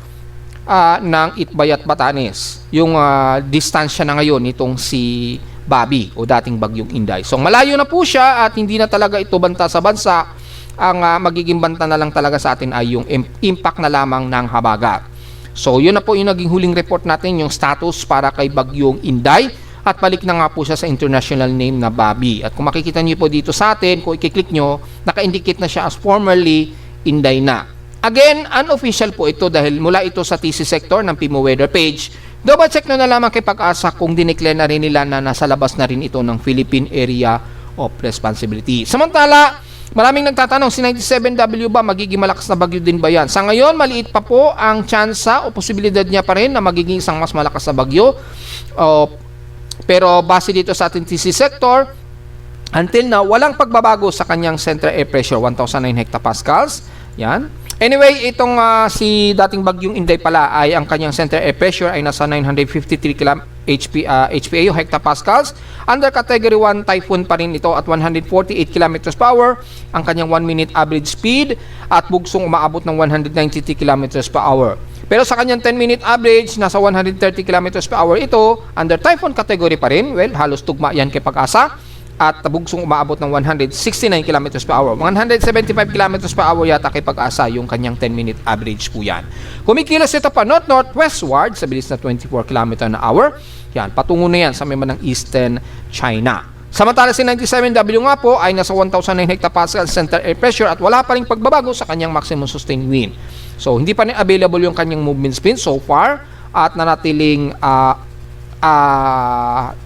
ng Itbayat, Batanes. Yung distansya na ngayon itong si Bobby o dating bagyong Inday. So malayo na po siya at hindi na talaga ito banta sa bansa. Ang magiging banta na lang talaga sa atin ay yung impact na lamang ng habagat. So yun na po yung naging huling report natin, yung status para kay bagyong Inday, at balik na nga po siya sa international name na Bobby. At kung makikita niyo po dito sa atin, kung i-click nyo, naka-indicate na siya as formerly Inday na. Again, unofficial po ito dahil mula ito sa TC sector ng PIMO weather page. Double check na lamang kay Pag-asa kung dineclare na rin nila na nasa labas na rin ito ng Philippine Area of Responsibility. Samantala, maraming nagtatanong, si 97W ba magiging malakas na bagyo din ba yan? Sa ngayon, maliit pa po ang tsansa o posibilidad niya pa rin na magiging isang mas malakas na bagyo. Pero base dito sa ating TC sector, until now, walang pagbabago sa kanyang central air pressure, 1,009 hectopascals. Yan. Anyway, itong si dating bagyong Inday pala ay ang kanyang central air pressure ay nasa 953 HPA o hectopascals. Under category 1 typhoon pa rin ito at 148 km/h ang kanyang 1 minute average speed at bugsong umaabot ng 193 km/h. Pero sa kanyang 10 minute average, nasa 130 km/h ito, under typhoon category pa rin. Well, halos tugma yan kay Pag-asa. At bugsong umaabot ng 169 km/h. 175 km/h yata kay Pag-asa yung kanyang 10 minute average po yan. Kumikilos ito pa north-northwestward sa bilis na 24 km/h. Yan, patungo na yan sa may manang eastern China. Samantala si 97W nga po ay nasa 1,009 hectopascal center air pressure at wala pa ring pagbabago sa kanyang maximum sustained wind. So hindi pa rin available yung kanyang movement speed so far at nanatiling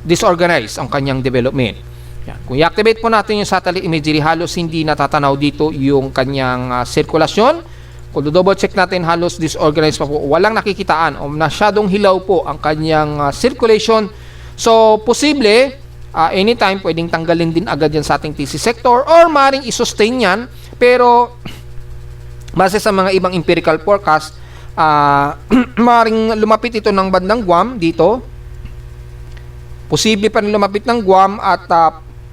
disorganized ang kanyang development. Yan. Kung i-activate po natin yung satellite imagery, halos hindi natatanaw dito yung kanyang sirkulasyon. Kung double check natin, halos disorganized pa po. Walang nakikitaan o masyadong hilaw po ang kanyang circulation. So, posible, anytime pwedeng tanggalin din agad yan sa ating TC sector or maring isustain yan. Pero, base sa mga ibang empirical forecast, maring lumapit ito ng bandang Guam dito. Posible pa rin lumapit ng Guam at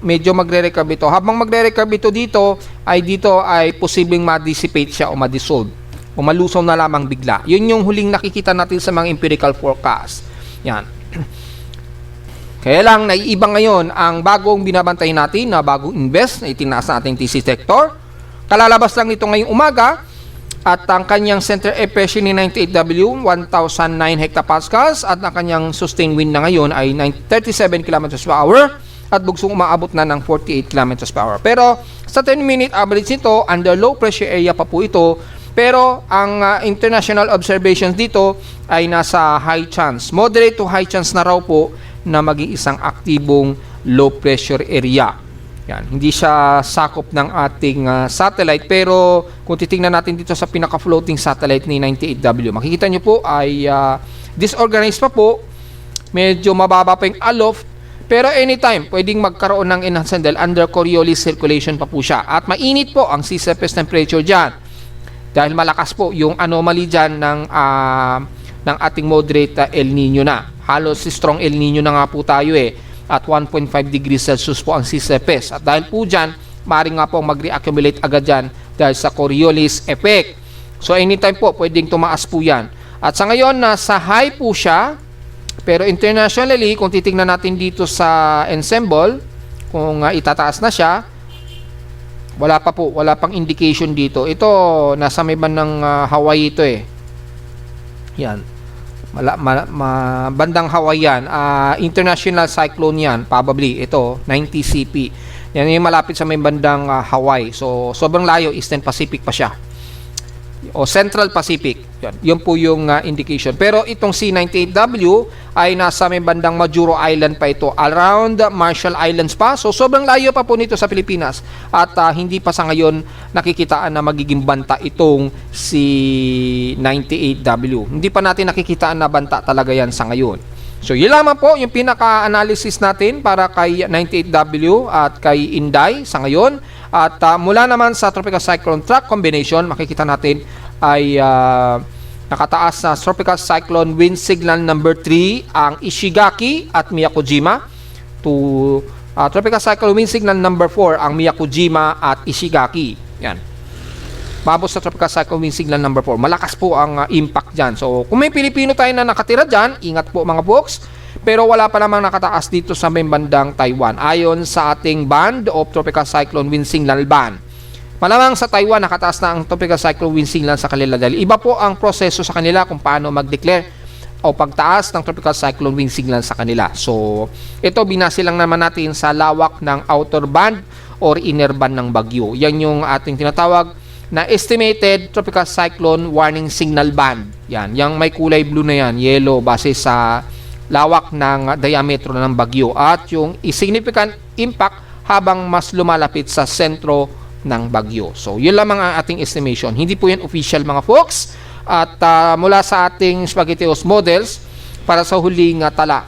medyo magre-recurve ito. Habang magre-recurve ito dito ay posibleng ma-dissipate siya o ma-dissolve o malusaw na lamang bigla. Yun yung huling nakikita natin sa mga empirical forecast. Yan. Kaya lang, naiiba ngayon ang bagong binabantay natin na bagong invest na itinaas na ating TC sector. Kalalabas lang ito ngayong umaga at ang kanyang center air pressure ni 98W, 1,009 hectopascals at ang kanyang sustained wind na ngayon ay 37 km/h. at bugsong umaabot na ng 48 kilometers per hour. Pero sa 10-minute average nito, under low pressure area pa po ito. Pero ang international observations dito ay nasa high chance, moderate to high chance na raw po na maging isang aktibong low pressure area. Yan, hindi siya sakop ng ating satellite, pero kung titingnan natin dito sa pinaka-floating satellite ni 98W, makikita nyo po ay disorganized pa po, medyo mababa pa yung aloft, pero anytime pwedeng magkaroon ng enhanced dahil under Coriolis circulation pa po siya. At mainit po ang sea surface temperature dyan dahil malakas po yung anomaly dyan ng ating moderate El Nino na. Halos strong El Nino na nga po tayo at 1.5 degrees Celsius po ang sea surface. At dahil po dyan, maaaring nga po mag-reaccumulate agad dyan dahil sa Coriolis effect. So anytime po, pwedeng tumaas po yan. At sa ngayon, nasa high po siya. Pero internationally, kung titingnan natin dito sa ensemble, kung itataas na siya, wala pa po, wala pang indication dito. Ito, nasa may bandang Hawaii ito Yan. Bandang Hawaiian, international cyclone yan, probably ito 90 CP. Yan yung malapit sa may bandang Hawaii. So sobrang layo, Eastern Pacific pa siya o Central Pacific. Yan po yung indication. Pero itong C98W ay nasa may bandang Majuro Island pa ito, around Marshall Islands pa. So sobrang layo pa po nito sa Pilipinas at hindi pa sa ngayon nakikitaan na magiging banta itong C98W. Hindi pa natin nakikitaan na banta talaga yan sa ngayon. So yun lamang po yung pinaka-analysis natin para kay 98W at kay Inday sa ngayon. At mula naman sa Tropical Cyclone Track Combination, makikita natin ay nakataas na Tropical Cyclone Wind Signal number 3 ang Ishigaki at Miyakojima, to Tropical Cyclone Wind Signal number 4 ang Miyakojima at Ishigaki. Yan. Mabos sa Tropical Cyclone Wind Signal number 4. Malakas po ang impact dyan. So kung may Pilipino tayo na nakatira dyan, ingat po mga folks. Pero wala pa namang nakataas dito sa may bandang Taiwan ayon sa ating band of Tropical Cyclone Wind Signal Band. Malamang sa Taiwan nakataas na ang Tropical Cyclone Wind Signal sa kanila dahil iba po ang proseso sa kanila kung paano mag-declare o pagtaas ng Tropical Cyclone Wind Signal sa kanila. So ito binase lang naman natin sa lawak ng outer band or inner band ng bagyo. Yan yung ating tinatawag na estimated Tropical Cyclone Warning Signal Band. Yan, yung may kulay blue na yan, yellow, base sa lawak ng diametro ng bagyo at yung significant impact habang mas lumalapit sa sentro ng bagyo. So, yun lamang ang ating estimation. Hindi po yan official mga folks. At mula sa ating Spaghettios models, para sa huling tala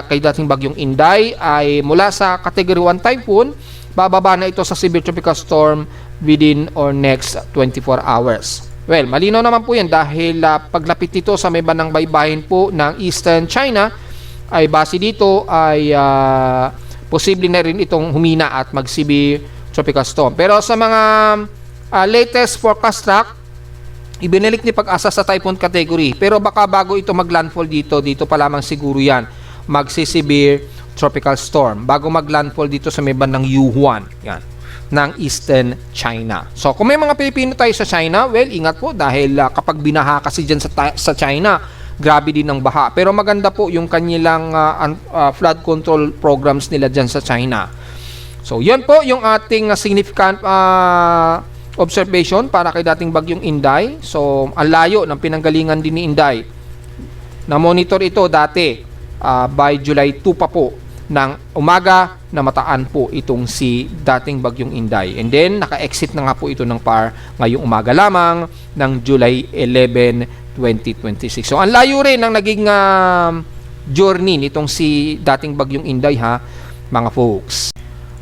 kay dating bagyong Inday ay mula sa Category 1 typhoon, bababa na ito sa severe tropical storm within or next 24 hours. Well, malinaw naman po yan dahil paglapit nito sa may bandang baybayin po ng Eastern China, ay base dito ay posible na rin itong humina at mag-severe tropical storm. Pero sa mga latest forecast track, ibinalik ni Pag-asa sa typhoon category. Pero baka bago ito maglandfall dito pa lamang siguro yan, magsi-severe tropical storm. Bago maglandfall dito sa may bandang Yuhuan, yan, ng Eastern China. So kung may mga Pilipino tayo sa China, well, ingat po dahil kapag binaha kasi dyan sa China, grabe din ang baha. Pero maganda po yung kanilang flood control programs nila dyan sa China. So, yan po yung ating significant observation para kay dating bagyong Inday. So, ang layo ng pinanggalingan din ni Inday. Na-monitor ito dati by July 2 pa po ng umaga na mataan po itong si dating bagyong Inday. And then, naka-exit na nga po ito ng PAR ngayong umaga lamang ng July 11, 2026. So, ang layo rin ng naging journey nitong si dating bagyong Inday mga folks.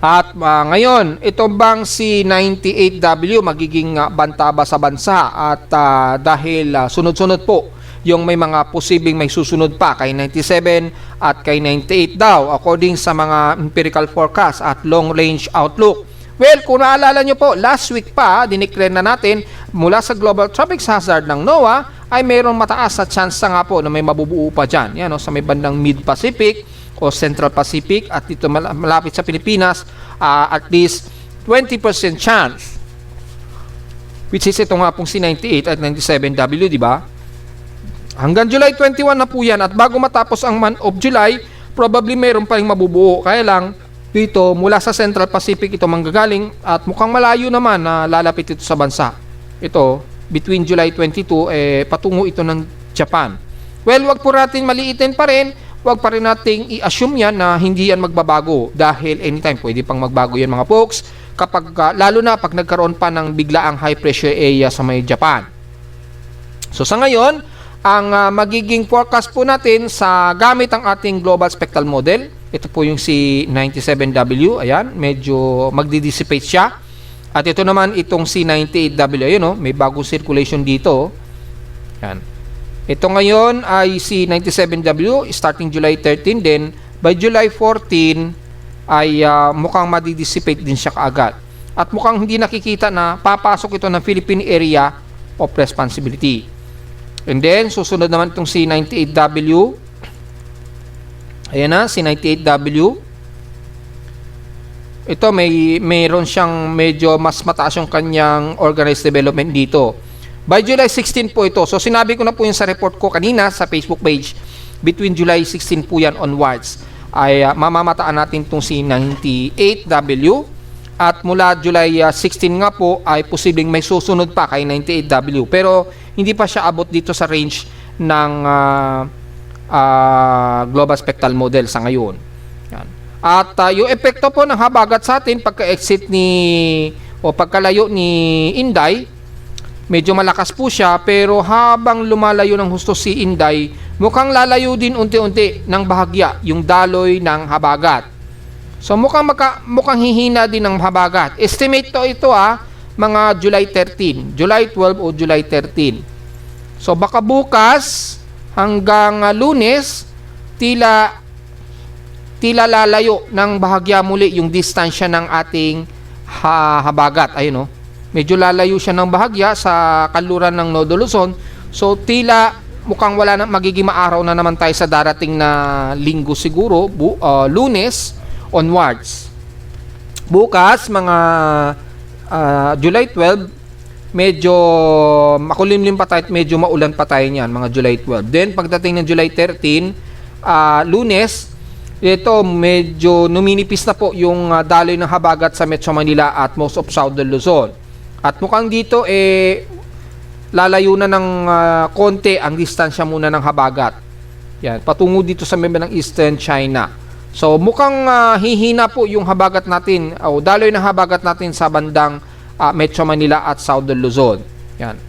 At ngayon, ito bang si 98W magiging banta ba sa bansa? At dahil sunod-sunod po yung may mga posibleng may susunod pa kay 97 at kay 98 daw according sa mga empirical forecast at long range outlook. Well, kung naalala nyo po, last week pa, dineclare na natin mula sa Global Tropics Hazard ng NOAA ay mayroong mataas na chance nga po na may mabubuo pa dyan. Yan, sa may bandang Mid-Pacific o Central Pacific at dito malapit sa Pilipinas, at least 20% chance. Which is ito nga pong si 98 at 97W, di ba? Hanggang July 21 na po yan at bago matapos ang month of July, probably mayroon pa rin mabubuo. Kaya lang, dito mula sa Central Pacific ito manggagaling at mukhang malayo naman na lalapit ito sa bansa. Ito, between July 22, patungo ito ng Japan. Well, wag po natin maliitin pa rin. Wag pa rin nating i-assume yan na hindi yan magbabago dahil anytime pwede pang magbago yan mga folks kapag, lalo na pag nagkaroon pa ng biglaang high pressure area sa may Japan. So sa ngayon, ang magiging forecast po natin sa gamit ang ating global spectral model, ito po yung C97W, ayan, medyo magdi-dissipate siya. At ito naman itong C98W, ayun oh, may bagong circulation dito. Ayan. Ito ngayon ay C97W starting July 13, then by July 14 ay mukhang madi-dissipate din siya kaagad. At mukhang hindi nakikita na papasok ito ng Philippine Area of Responsibility. And then susunod naman itong C98W. Ayan na, C98W. Ito mayroon siyang medyo mas mataas yung kanyang organized development dito. By July 16 po ito. So sinabi ko na po yun sa report ko kanina sa Facebook page. Between July 16 po yan onwards ay mamamataan natin itong C98W. At mula July 16 nga po ay posibleng may susunod pa kay 98W. Pero hindi pa siya abot dito sa range ng global spectral model sa ngayon. Yan. At yung epekto po ng habagat sa atin pagka-exit o pagkalayo ni Inday, medyo malakas po siya, pero habang lumalayo ng husto si Inday, mukhang lalayo din unti-unti ng bahagya yung daloy ng habagat. So mukhang hihina din ng habagat. Estimate to ito mga July 13, July 12 o July 13. So baka bukas hanggang Lunes, tila lalayo ng bahagya muli yung distansya ng ating habagat. Ayun medyo lalayo siya ng bahagya sa kanluran ng Nodo Luzon. So tila mukhang wala na, magiging maaraw na naman tayo sa darating na linggo siguro, Lunes onwards. Bukas mga July 12, medyo makulimlim pa tayo, medyo maulan pa tayo niyan mga July 12. Then pagdating ng July 13, Lunes, ito medyo numinipis na po yung daloy ng habagat sa Metro Manila at most of Southern Luzon. At mukhang dito lalayo na ng konti ang distansya muna ng habagat. Yan, patungo dito sa member ng Eastern China. So mukhang hihina po yung habagat natin o daloy ng habagat natin sa bandang Metro Manila at Southern Luzon. Yan.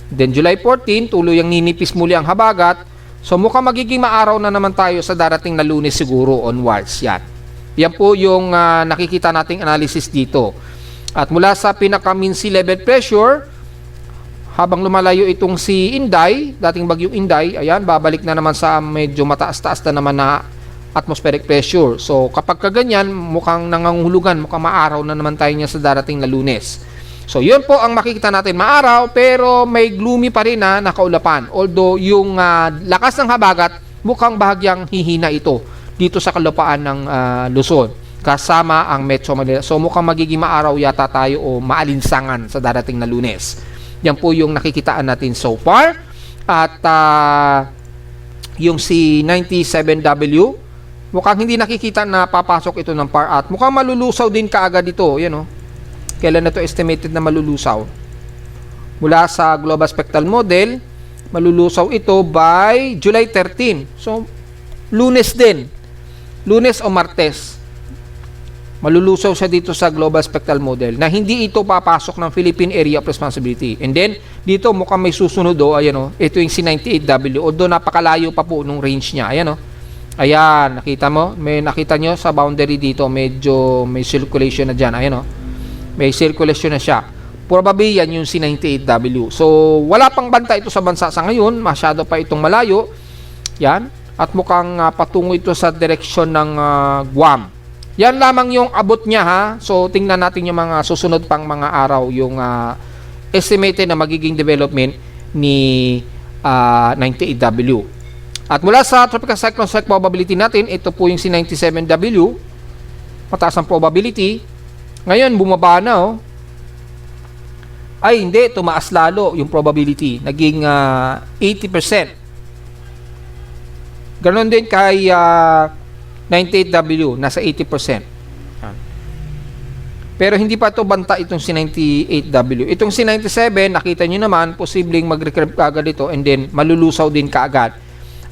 Then July 14, tuluyang ninipis muli ang habagat. So mukhang magiging maaraw na naman tayo sa darating na Lunes siguro onwards. Yan. Yan po yung nakikita nating analysis dito. At mula sa pinaka-mean sea level pressure, habang lumalayo itong si Inday, dating bagyong Inday, ayan, babalik na naman sa medyo mataas-taas na naman na atmospheric pressure. So kapag kaganyan, mukhang nangangahulugan, mukhang maaraw na naman tayo niya sa darating na Lunes. So yun po ang makikita natin, maaraw, pero may gloomy pa rin na nakaulapan. Although yung lakas ng habagat, mukhang bahagyang hihina ito dito sa kalupaan ng Luzon, kasama ang Metro Manila. So mukhang magiging maaraw yata tayo o maalinsangan sa darating na Lunes. Yan po yung nakikitaan natin so far. At yung C97W, mukhang hindi nakikita na papasok ito ng far out. Mukhang malulusaw din kaagad ito. Yan Kailan na ito estimated na malulusaw? Mula sa Global Spectral Model, malulusaw ito by July 13. So, Lunes din. Lunes o Martes. Malulusaw siya dito sa Global Spectral Model na hindi ito papasok ng Philippine Area of Responsibility. And then, dito mukhang may susunod ito yung C98W. Although napakalayo pa po nung range niya. Ayan Ayan, nakita mo? May nakita nyo sa boundary dito, medyo may circulation na dyan. Ayan may circulation na siya. Probably yan yung C98W. So, wala pang banta ito sa bansa sa ngayon. Masyado pa itong malayo. Yan. At mukhang patungo ito sa direksyon ng Guam. Yan lamang yung abot niya So, tingnan natin yung mga susunod pang mga araw, yung estimated na magiging development ni 98W. At mula sa tropical cyclone strike probability natin, ito po yung C97W. Mataas ang probability. Ngayon, bumaba na Ay, hindi. Tumaas lalo yung probability. Naging 80%. Ganon din kay 98W, nasa 80%. Yan. Pero hindi pa ito banta itong si 98W. Itong si 97, nakita nyo naman, posibleng mag-recurve kaagad ito and then malulusaw din kaagad.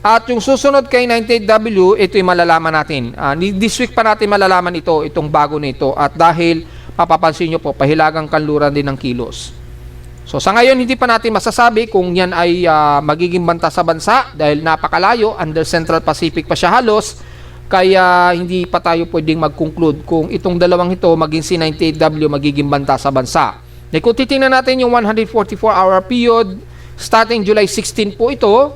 At yung susunod kay 98W, ito yung malalaman natin. This week pa natin malalaman ito, itong bago na ito. At dahil, mapapansin nyo po, pahilagang kanluran din ng kilos. So sa ngayon, hindi pa natin masasabi kung yan ay magiging banta sa bansa dahil napakalayo, under Central Pacific pa siya halos. Kaya hindi pa tayo pwedeng mag-conclude kung itong dalawang ito, maging si 98W, magiging banta sa bansa. Dahil kung titingnan natin yung 144-hour period, starting July 16 po ito,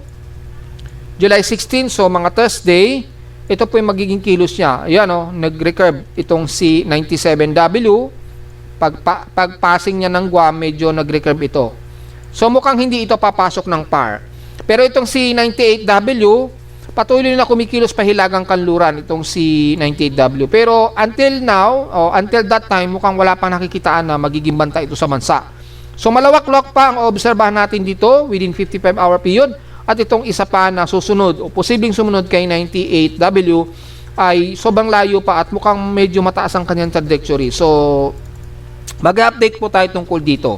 July 16, so mga Thursday, ito po yung magiging kilos niya. Ayan o, nag-recurve itong si 97W. Pag-passing niya ng Guam, medyo nag-recurve ito. So mukhang hindi ito papasok ng par. Pero itong si 98W, patuloy na kumikilos pahilagang kanluran itong si 98W. Pero until now, until that time, mukhang wala pang nakikitaan na magiging banta ito sa bansa. So malawak-lawak pa ang obserbahan natin dito within 55-hour period. At itong isa pa na susunod o posibleng sumunod kay 98W ay sobrang layo pa at mukhang medyo mataas ang kanyang trajectory. So mag-update po tayo tungkol dito.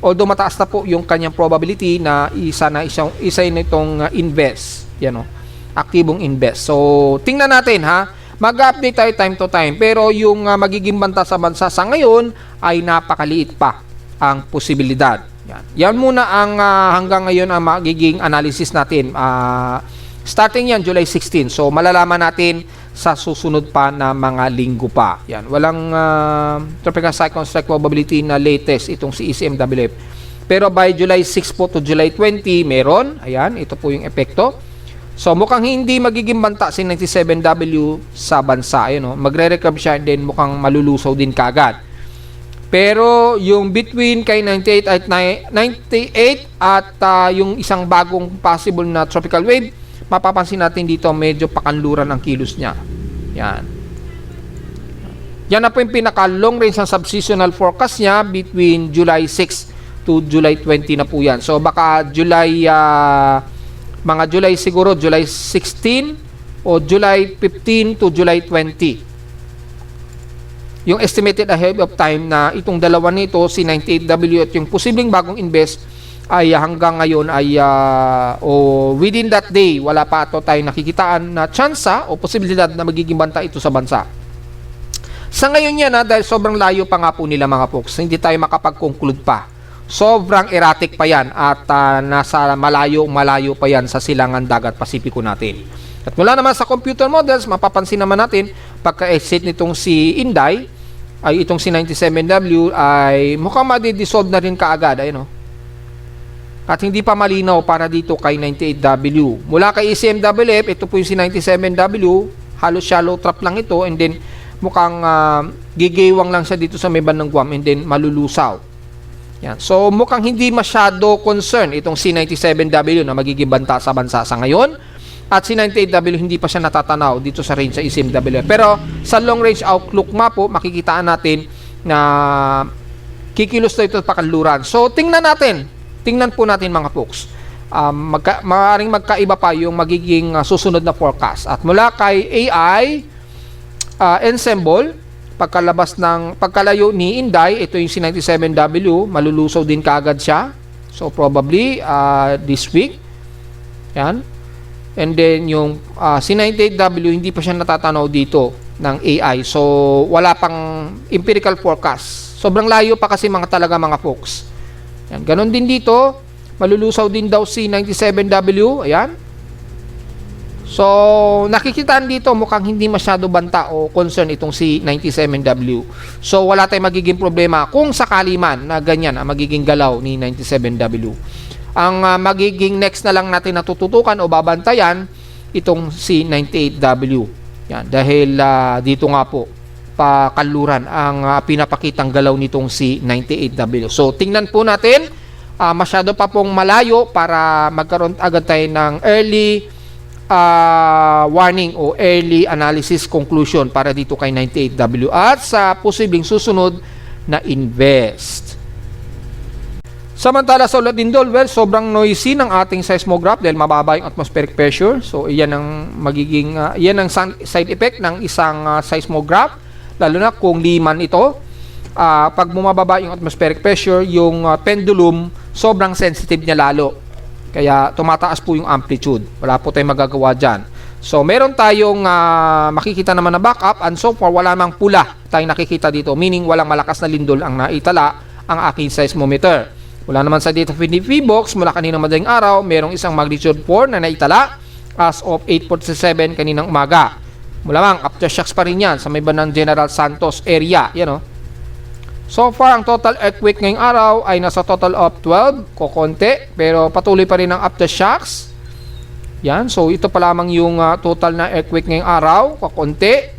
Although mataas na po yung kanyang probability na isa na itong invest. Yan o. Aktibong invest. So, tingnan natin ha. Mag-update tayo time to time. Pero yung magiging banta sa bansa sa ngayon ay napakaliit pa ang posibilidad. Yan muna ang hanggang ngayon ang magiging analysis natin. Starting yan, July 16. So, malalaman natin sa susunod pa na mga linggo pa. Yan. Walang tropical cyclone strike probability na latest itong si ECMWF. Pero by July 6 po to July 20, meron. Ayan, ito po yung epekto. So, mukhang hindi magiging banta si 97W sa bansa. Ayun, magre-recover siya and then mukhang malulusaw din kaagad. Pero, yung between kay 98 at yung isang bagong possible na tropical wave, mapapansin natin dito medyo pakanluran ang kilos niya. Yan. Yan na po yung pinaka-long range ng subseasonal forecast niya between July 6 to July 20 na po yan. So, baka mga July siguro, July 16 o July 15 to July 20. Yung estimated ahead of time na itong dalawa nito, si 98W at yung posibleng bagong invest ay hanggang ngayon ay within that day, wala pa ito tayo nakikitaan na tsansa o posibilidad na magiging banta ito sa bansa. Sa ngayon yan dahil sobrang layo pa nga po nila mga folks, hindi tayo makapag-conclude pa. Sobrang erratic pa yan at nasa malayo pa yan sa silangan dagat Pasipiko natin. At mula naman sa computer models, mapapansin naman natin pagka-exit nitong si Inday, ay itong si 97W ay mukhang madi-dissolve na rin kaagad. Ayun, at hindi pa malinaw para dito kay 98W. Mula kay ECMWF, ito po yung si 97W, halos shallow trap lang ito and then mukhang gigewang lang siya dito sa may bandang Guam and then malulusaw. Yan. So mukhang hindi masyado concern itong si 97W na magiging banta sa bansa sa ngayon. At si 98W hindi pa siya natatanaw dito sa range sa ECMWF. Pero sa long range outlook map po, makikitaan natin na kikilos na ito pakanluran. So tingnan po natin mga folks. Maaaring magkaiba pa yung magiging susunod na forecast. At mula kay AI Ensemble, pagkalayo ni Inday, ito yung si 97W, malulusaw din kaagad siya. So probably this week. Yan. And then yung si 98W, hindi pa siya natatanaw dito ng AI. So wala pang empirical forecast. Sobrang layo pa kasi talaga mga folks. Yan. Ganon din dito, malulusaw din daw si 97W. Ayan. So, nakikitaan dito mukhang hindi masyado banta o concern itong si 97W. So, wala tayong magiging problema kung sakali man na ganyan ang magiging galaw ni 97W. Ang magiging next na lang natin natututukan o babantayan itong si 98W. Yan, dahil dito nga po, pakanluran ang pinapakitang galaw nitong si 98W. So, tingnan po natin, masyado pa pong malayo para magkaroon agad tayo ng early warning o early analysis conclusion para dito kay 98W at sa posibleng susunod na invest. Samantala sa Lindol, well, sobrang noisy ng ating seismograph dahil mababa yung atmospheric pressure. So, iyan ang magiging yan ang side effect ng isang seismograph lalo na kung liman ito. Pag bumababa yung atmospheric pressure, yung pendulum, sobrang sensitive niya lalo. Kaya tumataas po yung amplitude. Wala po tayong magagawa dyan. So, meron tayong makikita naman na backup, and so far, wala mang pula tayong nakikita dito. Meaning, walang malakas na lindol ang naitala ang aking seismometer. Wala naman sa data feed box mula kaninang madaling araw, merong isang magnitude 4 na naitala as of 8:47 kaninang umaga. Malamang aftershocks pa rin yan sa may bandang General Santos area. Yan o. So far, ang total earthquake ngayong araw ay nasa total of 12, kokonti, pero patuloy pa rin ang aftershocks. Yan, so ito pa lamang yung total na earthquake ngayong araw, kokonti.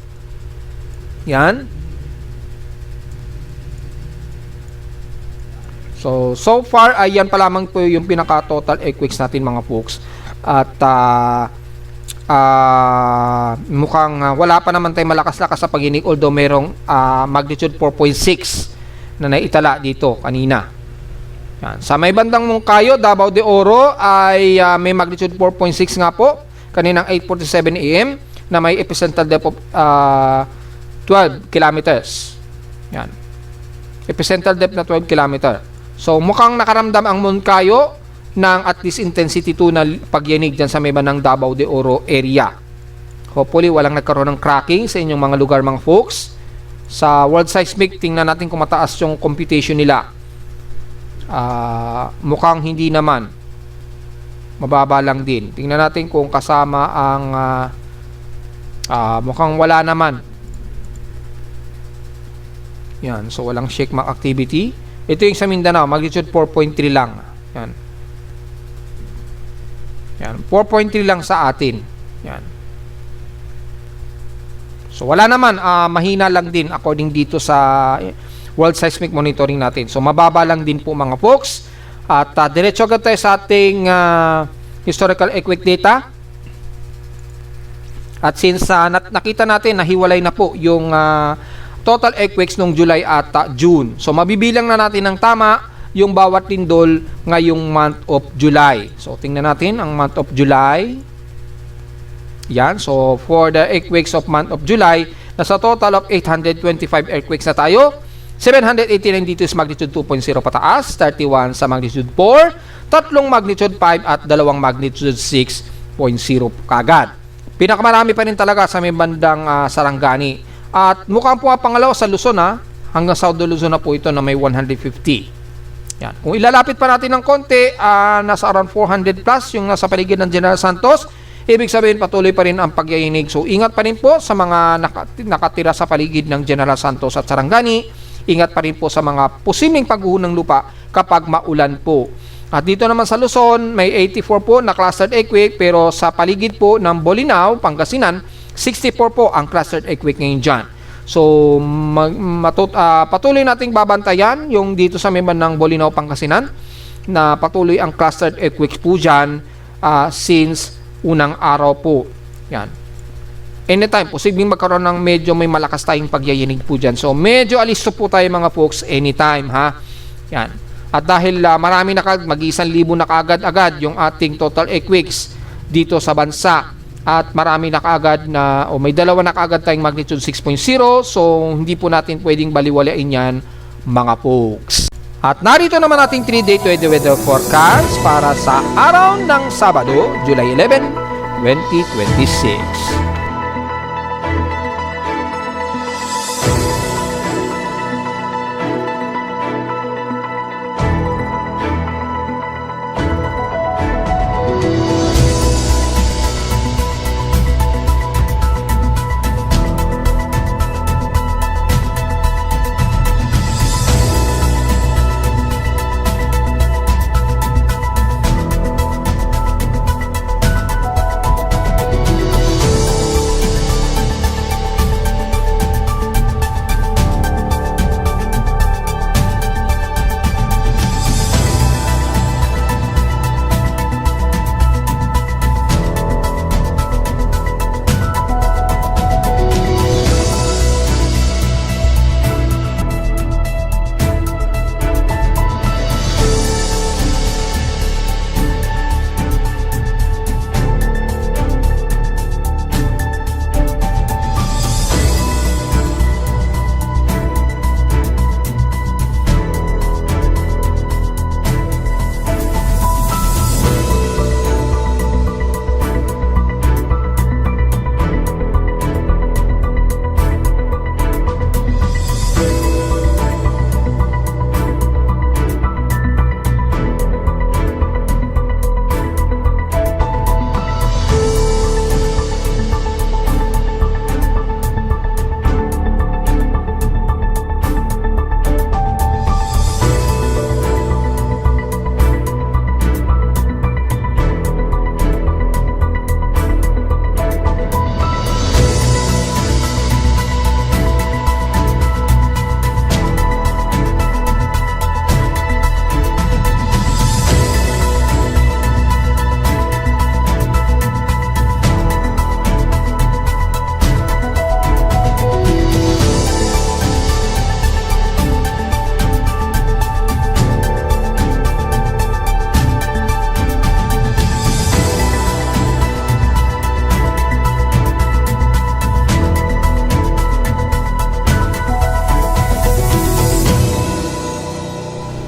Yan. So far, ay yan pa lamang po yung pinaka-total earthquakes natin mga folks. At mukhang wala pa naman tayong malakas-lakas sa pag-inig, although merong magnitude 4.6 na naitala dito kanina. Yan. Sa may bandang Moncayo, Davao de Oro ay may magnitude 4.6 nga po kaninang 8:47 AM na may epicentral depth of 12 kilometers. Yan. Epicentral depth na 12 kilometer. So mukhang nakaramdam ang Moncayo ng at least intensity 2 na pagyanig dyan sa may bandang Davao de Oro area. Hopefully walang nagkaroon ng cracking sa inyong mga lugar mga folks. Sa World Seismic, tingnan natin kung mataas yung computation nila. Mukhang hindi naman, mababa lang din. Tingnan natin kung kasama ang mukhang wala naman. Yan, so walang shake-mack activity. Ito yung sa Mindanao, magnitude 4.3 lang. Yan. Yan, 4.3 lang sa atin. Yan. So wala naman, mahina lang din according dito sa World Seismic Monitoring natin. So mababa lang din po mga folks. At diretso agad tayo sa ating historical earthquake data. At since nakita natin nahiwalay na po yung total earthquakes nung July at June. So mabibilang na natin ng tama yung bawat lindol ngayong month of July. So tingnan natin ang month of July. Yan. So for the earthquakes of month of July, nasa total of 825 earthquakes na tayo. 789 dito is magnitude 2.0 pataas, 31 sa magnitude 4, tatlong magnitude 5 at dalawang magnitude 6.0 kagad. Pinakamarami pa rin talaga sa may bandang Sarangani. At mukhang po pangalawa sa Luzon hanggang South Luzon na po ito na may 150. Yan. Kung ilalapit pa natin ng konti, nasa around 400 plus yung nasa paligid ng General Santos. Ibig sabihin patuloy pa rin ang pagyayinig. So ingat pa rin po sa mga nakatira sa paligid ng General Santos at Sarangani. Ingat pa rin po sa mga posibleng pagguho ng lupa kapag maulan po. At dito naman sa Luzon, may 84 po na clustered earthquake, pero sa paligid po ng Bolinao, Pangasinan, 64 po ang clustered earthquake ngayon dyan. So patuloy nating babantayan yung dito sa may bandang Bolinao, Pangasinan, na patuloy ang clustered earthquakes po dyan since unang araw po. Yan. Anytime, posibleng magkaroon ng medyo may malakas tayong pagyayinig po dyan. So, medyo alisto po tayo mga folks anytime, ha? Yan. At dahil marami na mag-1,000 na kaagad-agad yung ating total earthquakes dito sa bansa. At marami na kaagad na, may dalawa na kaagad tayong magnitude 6.0. So, hindi po natin pwedeng baliwalain yan, mga folks. At narito naman ating 3-day weather forecast para sa araw ng Sabado, July 11, 2026.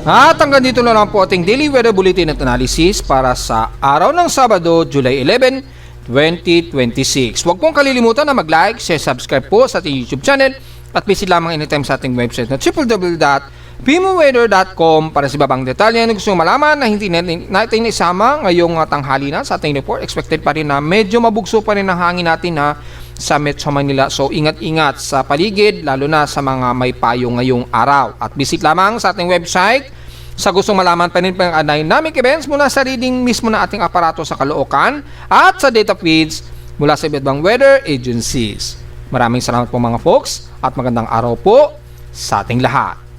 At hanggang dito na lang po ating daily weather bulletin at analysis para sa araw ng Sabado, July 11, 2026. Huwag pong kalilimutan na mag-like, share, subscribe po sa ating YouTube channel at visit lamang anytime sa ating website na www.pimoweather.com para sa ibang detalye na gusto malaman na hindi natin isama ngayong tanghali na sa ating report. Expected pa rin na medyo mabugso pa rin ang hangin natin sa Metro Manila. So ingat-ingat sa paligid lalo na sa mga may payo ngayong araw. At visit lamang sa ating website sa gustong malaman pa rin pang dynamic events mula sa reading mismo na ating aparato sa Caloocan at sa data feeds mula sa iba't ibang weather agencies. Maraming salamat po mga folks at magandang araw po sa ating lahat.